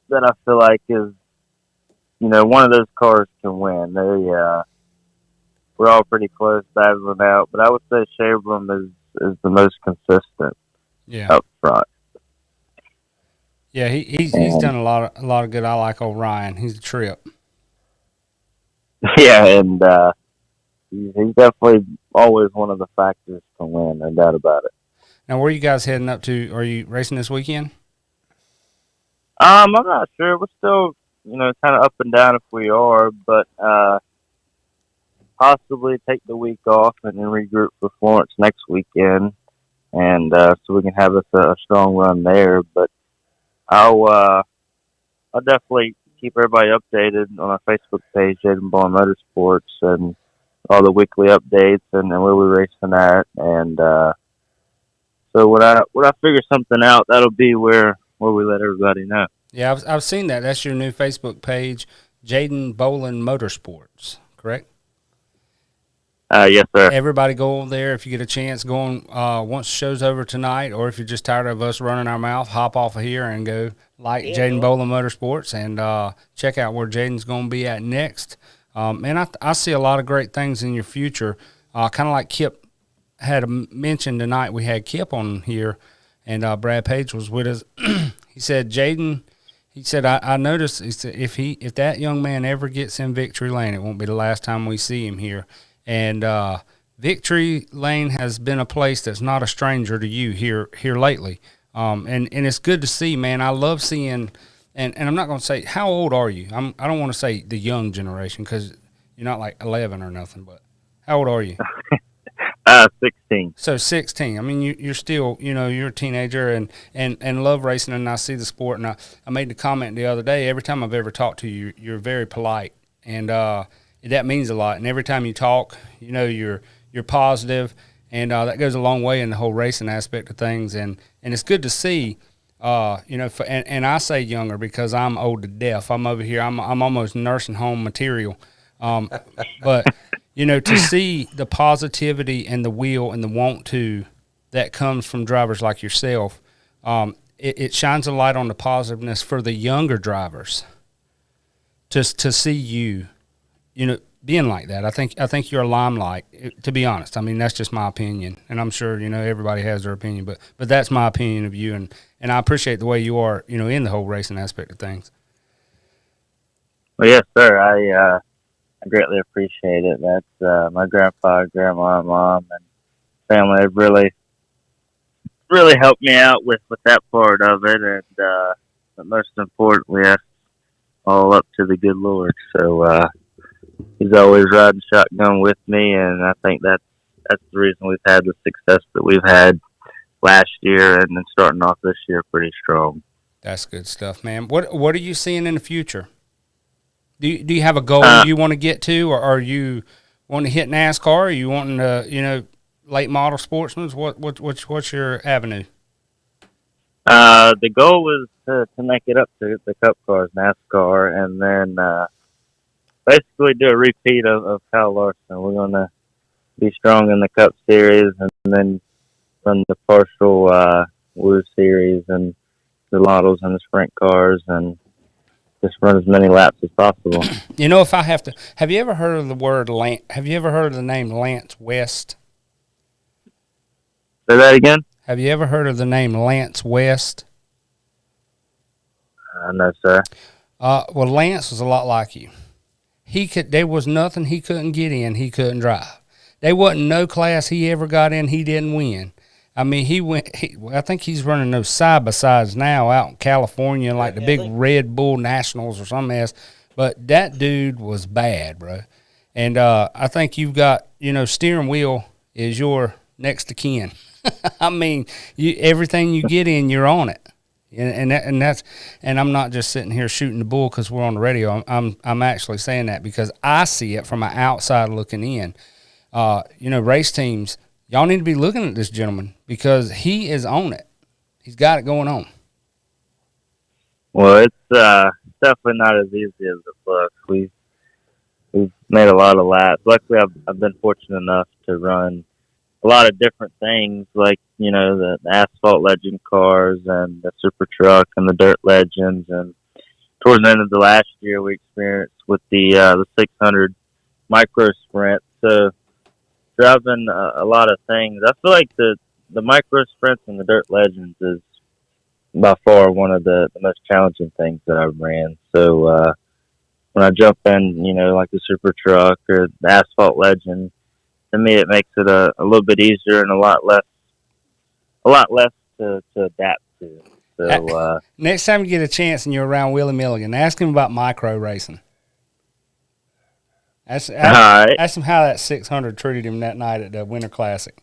that I feel like is, one of those cars can win. We're all pretty close battling out, but I would say Shabram is the most consistent up front. Yeah, he's done a lot of good. I like old Ryan. He's a trip. Yeah, and he's definitely always one of the factors to win, no doubt about it. Now, where are you guys heading up to? Are you racing this weekend? I'm not sure. We're still, kind of up and down if we are, but possibly take the week off and then regroup for Florence next weekend, and so we can have a strong run there. But I'll definitely keep everybody updated on our Facebook page, Jadan Bowling Motorsports, and all the weekly updates and where we're racing at. And so when I figure something out, that'll be where we let everybody know. Yeah, I've seen that. That's your new Facebook page, Jadan Bowling Motorsports, correct? Yes, sir. Everybody go over there if you get a chance. Go on once the show's over tonight, or if you're just tired of us running our mouth, hop off of here and go Jadan Bowling Motorsports and check out where Jaden's going to be at next. And I see a lot of great things in your future. Kind of like Kip had mentioned tonight. We had Kip on here, and Brad Page was with us. He said, Jadan, he said, I noticed, he said, if that young man ever gets in victory lane, it won't be the last time we see him here. And victory lane has been a place that's not a stranger to you here lately. And it's good to see, man. I love seeing, and I'm not going to say, how old are you? I don't want to say the young generation because you're not like 11 or nothing, but how old are you? 16. So 16. I mean, you're still, you're a teenager and love racing, and I see the sport. And I made the comment the other day, every time I've ever talked to you, you're very polite. And that means a lot. And every time you talk, you're positive, and that goes a long way in the whole racing aspect of things. And it's good to see, and I say younger because I'm old to death. I'm over here. I'm almost nursing home material. But to see the positivity and the will and the want to that comes from drivers like yourself, it shines a light on the positiveness for the younger drivers. To see you, being like that, I think you're a limelight. To be honest, I mean that's just my opinion, and I'm sure everybody has their opinion, but that's my opinion of you, and I appreciate the way you are, in the whole racing aspect of things. Well, yes, sir. I greatly appreciate it. That's my grandpa, grandma, and mom, and family have really helped me out with that part of it, and but most importantly, that's all up to the good Lord. So he's always riding shotgun with me, and I think that's the reason we've had the success that we've had last year, and then starting off this year pretty strong. That's good stuff, man. What are you seeing in the future? Do you have a goal you want to get to, or are you wanting to hit NASCAR? Or are you wanting to, late model sportsmen? What's your avenue? The goal was to make it up to the Cup cars, NASCAR, and then basically do a repeat of Kyle Larson. We're going to be strong in the Cup Series and then run the partial Woo Series and the models and the sprint cars and just run as many laps as possible. If I have to, have you ever heard of the word Lance? Have you ever heard of the name Lance West? Say that again? Have you ever heard of the name Lance West? No, sir. Well, Lance was a lot like you. There was nothing he couldn't get in, he couldn't drive. There wasn't no class he ever got in he didn't win. I mean, I think he's running those side-by-sides now out in California, like the big Red Bull Nationals or something else. But that dude was bad, bro. And I think you've got, steering wheel is your next to kin. I mean, everything you get in, you're on it. And I'm not just sitting here shooting the bull because we're on the radio. I'm actually saying that because I see it from an outside looking in. Race teams, y'all need to be looking at this gentleman because he is on it. He's got it going on. Well, it's definitely not as easy as it looks. We've made a lot of laps. Luckily, I've been fortunate enough to run a lot of different things, like the asphalt legend cars and the super truck and the dirt legends. And towards the end of the last year, we experienced with the 600 micro sprint. So driving a lot of things. I feel like the micro sprints and the dirt legends is by far one of the most challenging things that I've ran. So when I jump in, like the super truck or the asphalt legend, to me it makes it a little bit easier and a lot less to adapt to. So next time you get a chance and you're around Willie Milligan, ask him about micro racing. Ask him how that 600 treated him that night at the Winter Classic.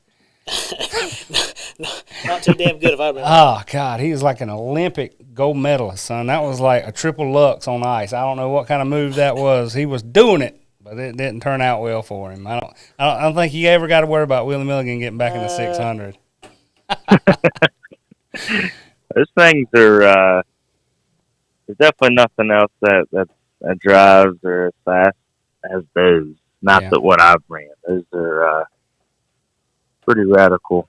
Not too damn good if I remember. Oh, God, he was like an Olympic gold medalist, son. That was like a triple Lux on ice. I don't know what kind of move that was. He was doing it, but it didn't turn out well for him. I don't think he ever got to worry about Willie Milligan getting back in the 600. Those things are there's definitely nothing else that drives or as fast as those. Not that what I've ran. Those are pretty radical.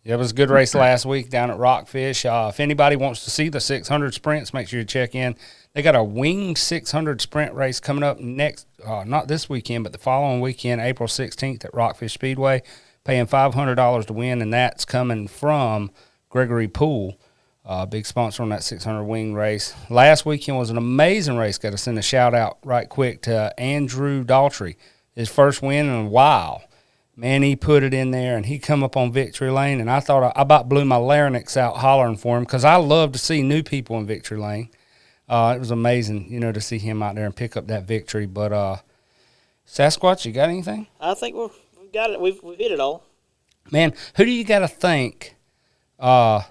Yeah, it was a good race last week down at Rockfish. If anybody wants to see the 600 sprints, make sure you check in. They got a winged 600 sprint race coming up next, not this weekend, but the following weekend, April 16th at Rockfish Speedway, paying $500 to win, and that's coming from Gregory Poole, big sponsor on that 600 wing race. Last weekend was an amazing race. Got to send a shout-out right quick to Andrew Daltrey, his first win in a while. Man, he put it in there, and he come up on victory lane, and I thought I about blew my larynx out hollering for him because I love to see new people in victory lane. It was amazing, to see him out there and pick up that victory. But Sasquatch, you got anything? I think we've got it. We've hit it all. Man, who do you got to thank for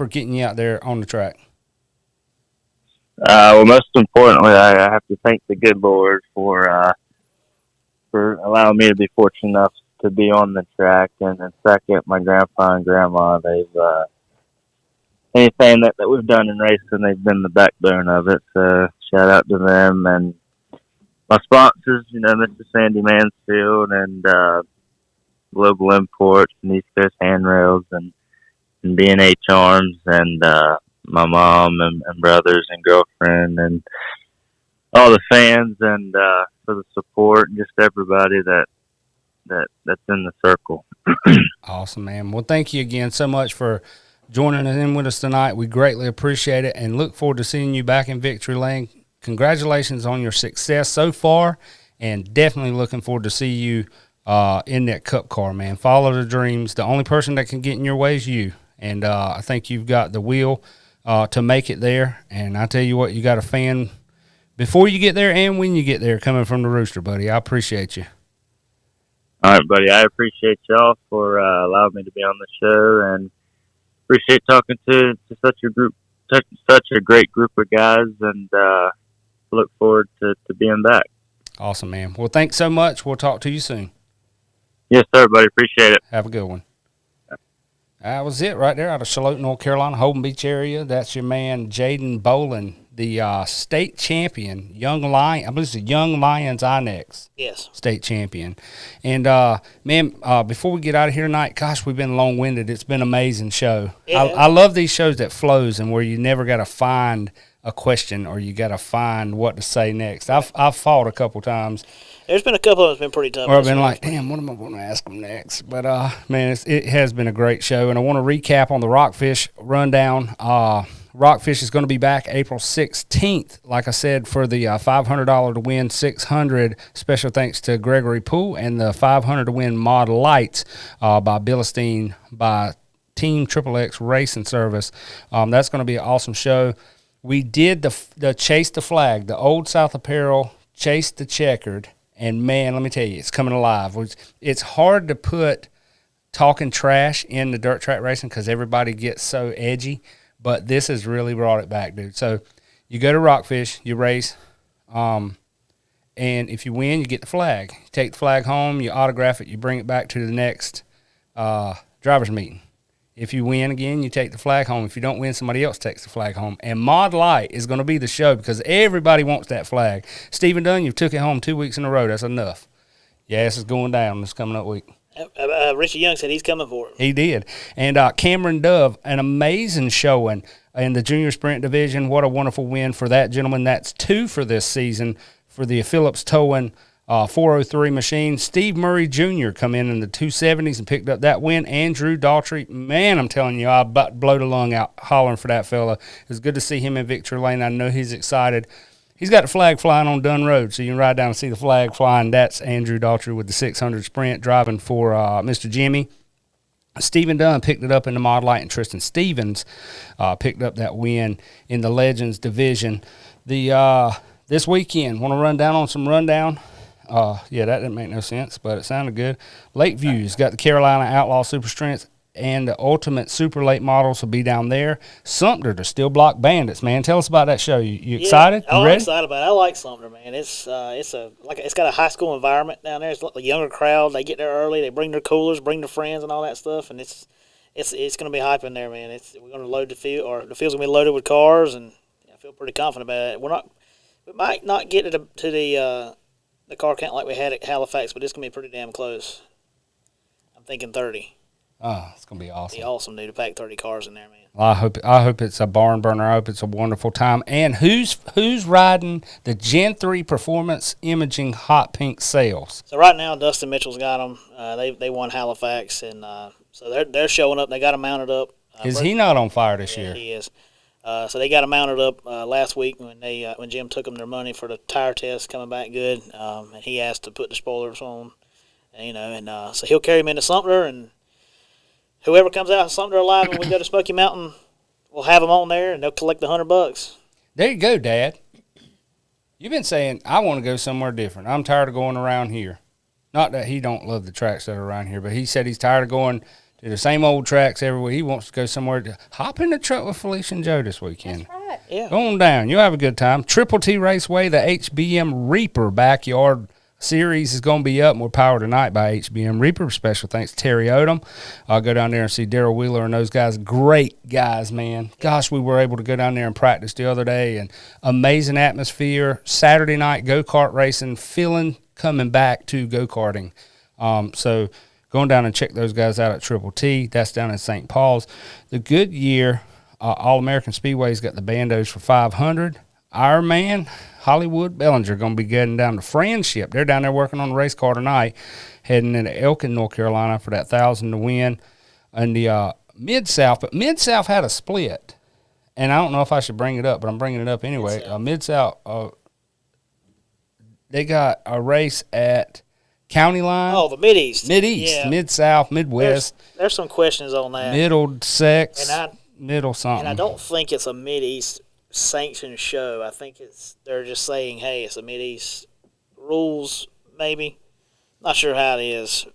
getting you out there on the track? Well, most importantly, I have to thank the good Lord for allowing me to be fortunate enough to be on the track, and second, my grandpa and grandma. They've anything that we've done in racing, they've been the backbone of it. So shout out to them and my sponsors, Mr. Sandy Mansfield and Global Imports and East Coast Handrails and B&H Arms and my mom and brothers and girlfriend and all the fans and for the support and just everybody that's in the circle. Awesome, man. Well, thank you again so much for joining us in with us tonight. We greatly appreciate it and look forward to seeing you back in victory lane. Congratulations on your success so far, and definitely looking forward to see you in that cup car, man. Follow the dreams. The only person that can get in your way is you, and I think you've got the will to make it there. And I tell you what, you got a fan before you get there and when you get there coming from the Rooster, buddy. I appreciate you. All right, buddy. I appreciate y'all for allowing me to be on the show, and appreciate talking to such a great group of guys, and look forward to being back. Awesome, man. Well, thanks so much. We'll talk to you soon. Yes, sir, buddy. Appreciate it. Have a good one. That was it right there out of Charlotte, North Carolina, Holden Beach area. That's your man, Jadan Bowling, the state champion, Young Lion. I believe it's the Young Lions Inex. Yes. State champion. And, man, before we get out of here tonight, gosh, we've been long-winded. It's been an amazing show. Yeah. I love these shows that flows and where you never got to find a question or you got to find what to say next. I've fought a couple times. There's been a couple that's been pretty tough. Or I've been like, damn, what am I going to ask them next? But, man, it has been a great show. And I want to recap on the Rockfish rundown. Rockfish is going to be back April 16th, like I said, for the $500 to win 600. Special thanks to Gregory Poole and the $500 to win Mod Lights by Billistein by Team XXX Racing Service. That's going to be an awesome show. We did the Chase the Flag, the Old South Apparel, Chase the Checkered. And, man, let me tell you, it's coming alive. It's hard to talking trash in the dirt track racing because everybody gets so edgy, but this has really brought it back, dude. So you go to Rockfish, you race, and if you win, you get the flag. You take the flag home, you autograph it, you bring it back to the next driver's meeting. If you win again, you take the flag home. If you don't win, somebody else takes the flag home. And Mod Light is going to be the show because everybody wants that flag. Stephen Dunn, you took it home 2 weeks in a row. That's enough. Your ass is going down this coming up week. Richie Young said he's coming for it. He did. And Cameron Dove, an amazing showing in the junior sprint division. What a wonderful win for that gentleman. That's 2 for this season for the Phillips Towing 403 machine. Steve Murray Jr. come in the 270s and picked up that win. Andrew Daughtry, man, I'm telling you, I about to blow the lung out hollering for that fella. It's good to see him in victory lane. I know he's excited. He's got the flag flying on Dunn Road, so you can ride down and see the flag flying. That's Andrew Daughtry with the 600 sprint driving for Mr. Jimmy. Stephen Dunn picked it up in the Mod Light, and Tristan Stevens picked up that win in the Legends division. This weekend, want to run down on some rundown? Yeah, that didn't make no sense, but it sounded good. Lakeview's got the Carolina Outlaw Super Strengths and the Ultimate Super Late models will be down there. Sumter, the Steel Block Bandits, man. Tell us about that show. You excited? You I'm ready? excited about it. I like Sumter, man. It's got a high school environment down there. It's a younger crowd. They get there early. They bring their coolers, bring their friends, and all that stuff. And it's going to be hype in there, man. We're going to load the field, or the field's going to be loaded with cars, and I feel pretty confident about it. We might not get to the car count like we had at Halifax, but it's going to be pretty damn close. I'm thinking 30. Oh, it's going to be awesome. It'd be awesome, dude, to pack 30 cars in there, man. Well, I hope it's a barn burner. I hope it's a wonderful time. And who's riding the Gen 3 Performance Imaging Hot Pink Sales? So right now, Dustin Mitchell's got them. They won Halifax, and so they're showing up. They got them mounted up. Is he not on fire this year? He is. So they got them mounted up last week when Jim took them their money for the tire test, coming back good. And he asked to put the spoilers on, so he'll carry them into Sumter, and whoever comes out of Sumter alive when we go to Smoky Mountain, we'll have them on there, and they'll collect the $100. There you go, Dad. You've been saying, I want to go somewhere different. I'm tired of going around here. Not that he don't love the tracks that are around here, but he said he's tired of going to the same old tracks every week. He wants to go somewhere to hop in the truck with Felicia and Joe this weekend. That's right. Yeah. Go on down. You'll have a good time. Triple T Raceway, the HBM Reaper Backyard Series is going to be up, and we're powered tonight by HBM Reaper. Special thanks to Terry Odom. I'll go down there and see Darryl Wheeler and those guys. Great guys, man. Gosh, we were able to go down there and practice the other day, and amazing atmosphere. Saturday night go-kart racing, coming back to go-karting. So going down and check those guys out at Triple T. That's down in St. Paul's. The Goodyear All-American Speedway's got the bandos for 500. Our man, Hollywood Bellinger, going to be getting down to Friendship. They're down there working on the race car tonight, heading into Elkin, North Carolina for that 1,000 to win. And the Mid-South, but Mid-South had a split. And I don't know if I should bring it up, but I'm bringing it up anyway. Mid-South, they got a race at County Line. Oh, the Mid-East. Mid-East, yeah. Mid-South, Midwest. There's some questions on that. Middlesex, middle something. And I don't think it's a Mid-East sanctioned show. I think they're just saying, hey, it's a Mid-East rules, maybe. Not sure how it is.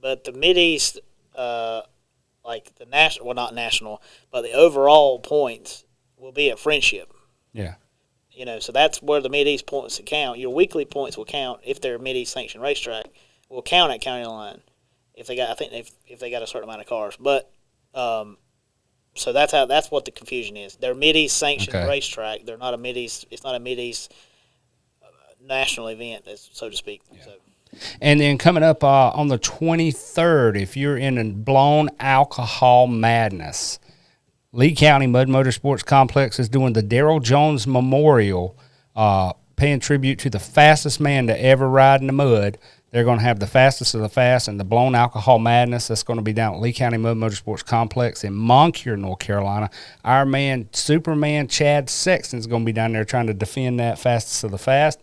But the Mid-East, like the national, well, not national, but the overall points will be at Friendship. Yeah. So that's where the Mid-East points count. Your weekly points will count if they're a Mid-East sanctioned racetrack. Will count at County Line if they got a certain amount of cars. But so that's what the confusion is. They're Mid-East sanctioned racetrack. They're not a Mid-East. It's not a Mid-East national event, so to speak. Yeah. So. And then coming up on the 23rd, if you're in a blown alcohol madness, Lee County Mud Motorsports Complex is doing the Darrell Jones Memorial, paying tribute to the fastest man to ever ride in the mud. They're going to have the fastest of the fast and the blown alcohol madness. That's going to be down at Lee County Mud Motorsports Complex in Moncure, North Carolina. Our man, Superman Chad Sexton, is going to be down there trying to defend that fastest of the fast.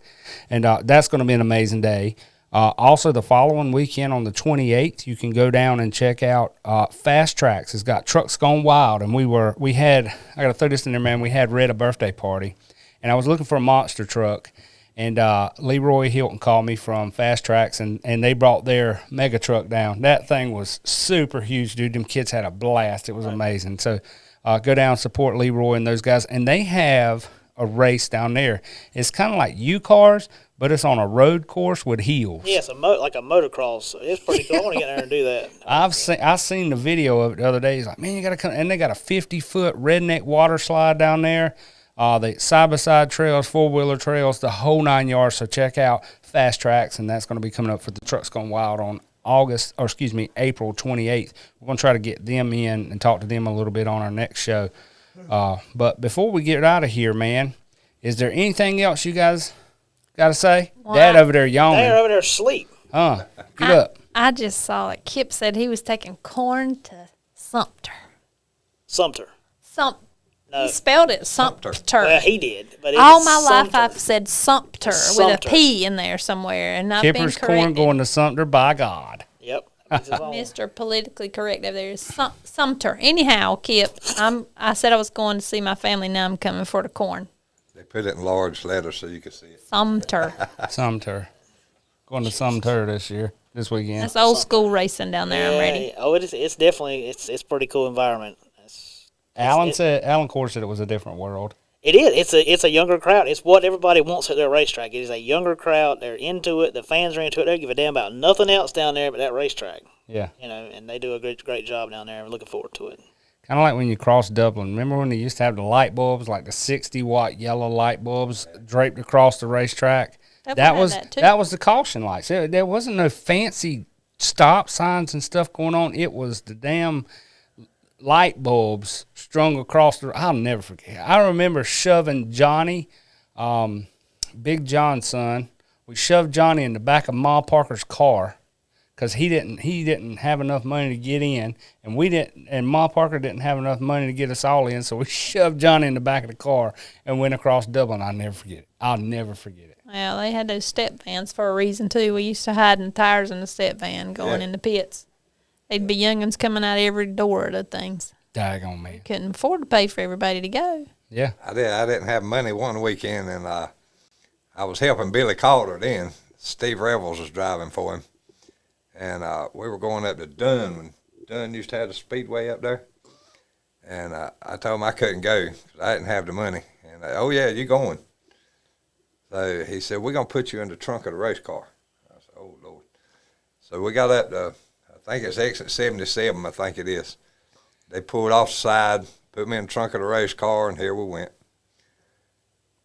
And that's going to be an amazing day. Also, the following weekend on the 28th, you can go down and check out Fast Tracks. It's got Trucks Gone Wild. And I got to throw this in there, man. We had Red a birthday party. And I was looking for a monster truck. And Leroy Hilton called me from Fast Tracks, and they brought their mega truck down. That thing was super huge, dude. Them kids had a blast. It was amazing. So go down and support Leroy and those guys. And they have a race down there. It's kind of like U-Cars, but it's on a road course with hills. Yeah, it's like a motocross. It's pretty cool. I want to get there and do that. I seen the video of it the other day. He's like, man, you got to come. And they got a 50-foot redneck water slide down there. The side-by-side trails, four-wheeler trails, the whole 9 yards. So check out Fast Tracks, and that's going to be coming up for the Trucks Gone Wild on April 28th. We're going to try to get them in and talk to them a little bit on our next show. But before we get out of here, man, is there anything else you guys got to say? Well, Dad over there yawning. They're over there asleep. Get up. I just saw it. Kip said he was taking corn to Sumter. Sumter. No. He spelled it Sumter. Well, he did. But All my life I've said Sumter with a P in there somewhere, and I've Kipper's been corrected. corn going to Sumter, by God. Yep. Mr. Politically Correct over there is Sumter. Anyhow, Kip, I said I was going to see my family. Now I'm coming for the corn. They put it in large letters so you could see it. Sumter. Sumter. Going to Sumter this weekend. That's old school racing down there. I'm ready. Oh, it's definitely it's pretty cool environment. Alan Core said it was a different world. It is. It's a younger crowd. It's what everybody wants at their racetrack. It is a younger crowd. They're into it. The fans are into it. They don't give a damn about nothing else down there but that racetrack. Yeah. And they do a great job down there. I'm looking forward to it. Kind of like when you cross Dublin. Remember when they used to have the light bulbs, like the 60-watt yellow light bulbs draped across the racetrack? That was the caution lights. There wasn't no fancy stop signs and stuff going on. It was the damn light bulbs strung across the. I'll never forget. I remember shoving Johnny, Big John's son. We shoved Johnny in the back of Ma Parker's car because he didn't have enough money to get in, and we didn't, and Ma Parker didn't have enough money to get us all in. So we shoved Johnny in the back of the car and went across Dublin. I'll never forget it. Well, they had those step vans for a reason too. We used to hide in the tires in the step van going in the pits. They'd be young'uns coming out every door of the things. Daggone me. Couldn't afford to pay for everybody to go. Yeah. I didn't have money one weekend, and I was helping Billy Calder then. Steve Revels was driving for him. And we were going up to Dunn when Dunn used to have the speedway up there. And I told him I couldn't go because I didn't have the money. And oh, yeah, you're going. So he said, we're going to put you in the trunk of the race car. I said, oh, Lord. So we got up to, I think it's exit 77, I think it is. They pulled off the side, put me in the trunk of the race car, and here we went.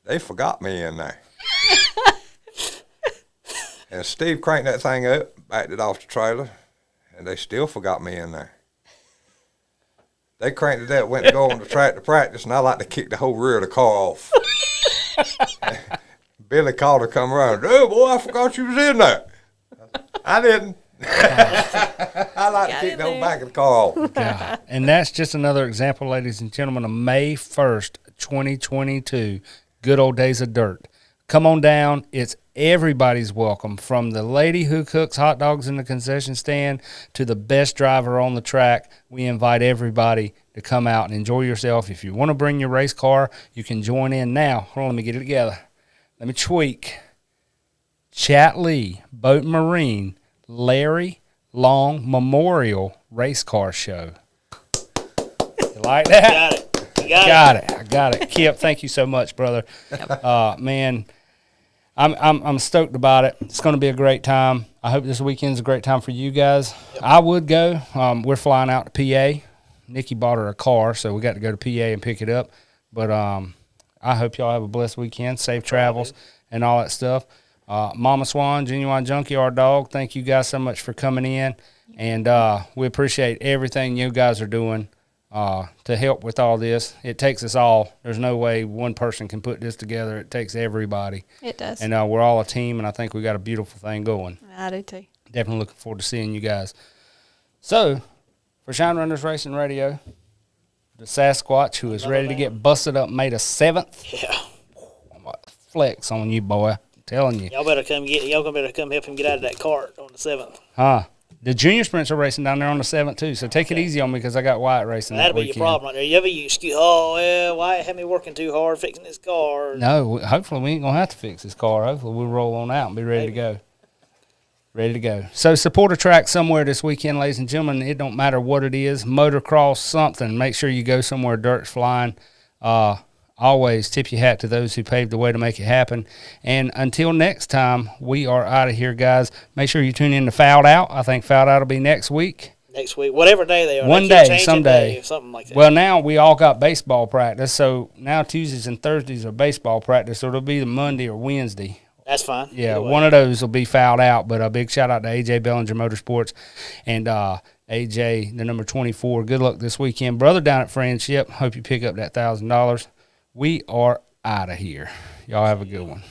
They forgot me in there. And Steve cranked that thing up, backed it off the trailer, and they still forgot me in there. They cranked it up, went to go on the track to practice, and I like to kick the whole rear of the car off. Billy Calder come around, oh, boy, I forgot you was in there. I didn't. I like to kick the whole back of the car off. God. And that's just another example, ladies and gentlemen, of May 1st, 2022, good old days of dirt. Come on down. It's everybody's welcome, from the lady who cooks hot dogs in the concession stand to the best driver on the track. We invite everybody to come out and enjoy yourself. If you want to bring your race car, you can join in now. Hold on, let me get it together. Let me tweak. Chat Lee, Boat and Marine, Larry Long Memorial Race Car Show. You like that? Got it. You got it. I got it. Kip, thank you so much, brother. Man, I'm stoked about it. It's going to be a great time. I hope this weekend's a great time for you guys. Yep. I would go. We're flying out to PA. Nikki bought her a car, so we got to go to PA and pick it up. But I hope y'all have a blessed weekend, safe travels, and all that stuff. Mama Swann, Genuine Junkyard Dog, thank you guys so much for coming in. And we appreciate everything you guys are doing to help with all this. It takes us all. There's no way one person can put this together. It takes everybody. It does. And we're all a team, and I think we got a beautiful thing going. I do too. Definitely looking forward to seeing you guys. So, for Shine Runners Racing Radio, the Sasquatch, who is ready to get busted up May the 7th. Yeah. I'm gonna flex on you, boy. I'm telling you. Y'all better come help him get out of that cart on the 7th. Huh. The junior sprints are racing down there on the 7th, too, so take it easy on me because I got Wyatt racing That'll that be weekend. your problem right there. You ever excuse, oh, yeah, Wyatt had me working too hard fixing this car. No, hopefully we ain't going to have to fix this car. Hopefully we'll roll on out and be ready to go. Ready to go. So support a track somewhere this weekend, ladies and gentlemen. It don't matter what it is, motocross, something. Make sure you go somewhere dirt's flying. Always tip your hat to those who paved the way to make it happen. And until next time, we are out of here, guys. Make sure you tune in to Fouled Out. I think Fouled Out will be next week. Next week, whatever day they are. One They keep day, changing someday. day or something like that. Well, now we all got baseball practice, so now Tuesdays and Thursdays are baseball practice, so it'll be the Monday or Wednesday. That's fine. Yeah, one of those will be fouled out, but a big shout-out to A.J. Bellinger Motorsports and A.J., the number 24. Good luck this weekend. Brother down at Friendship, hope you pick up that $1,000. We are out of here. Y'all have a good one.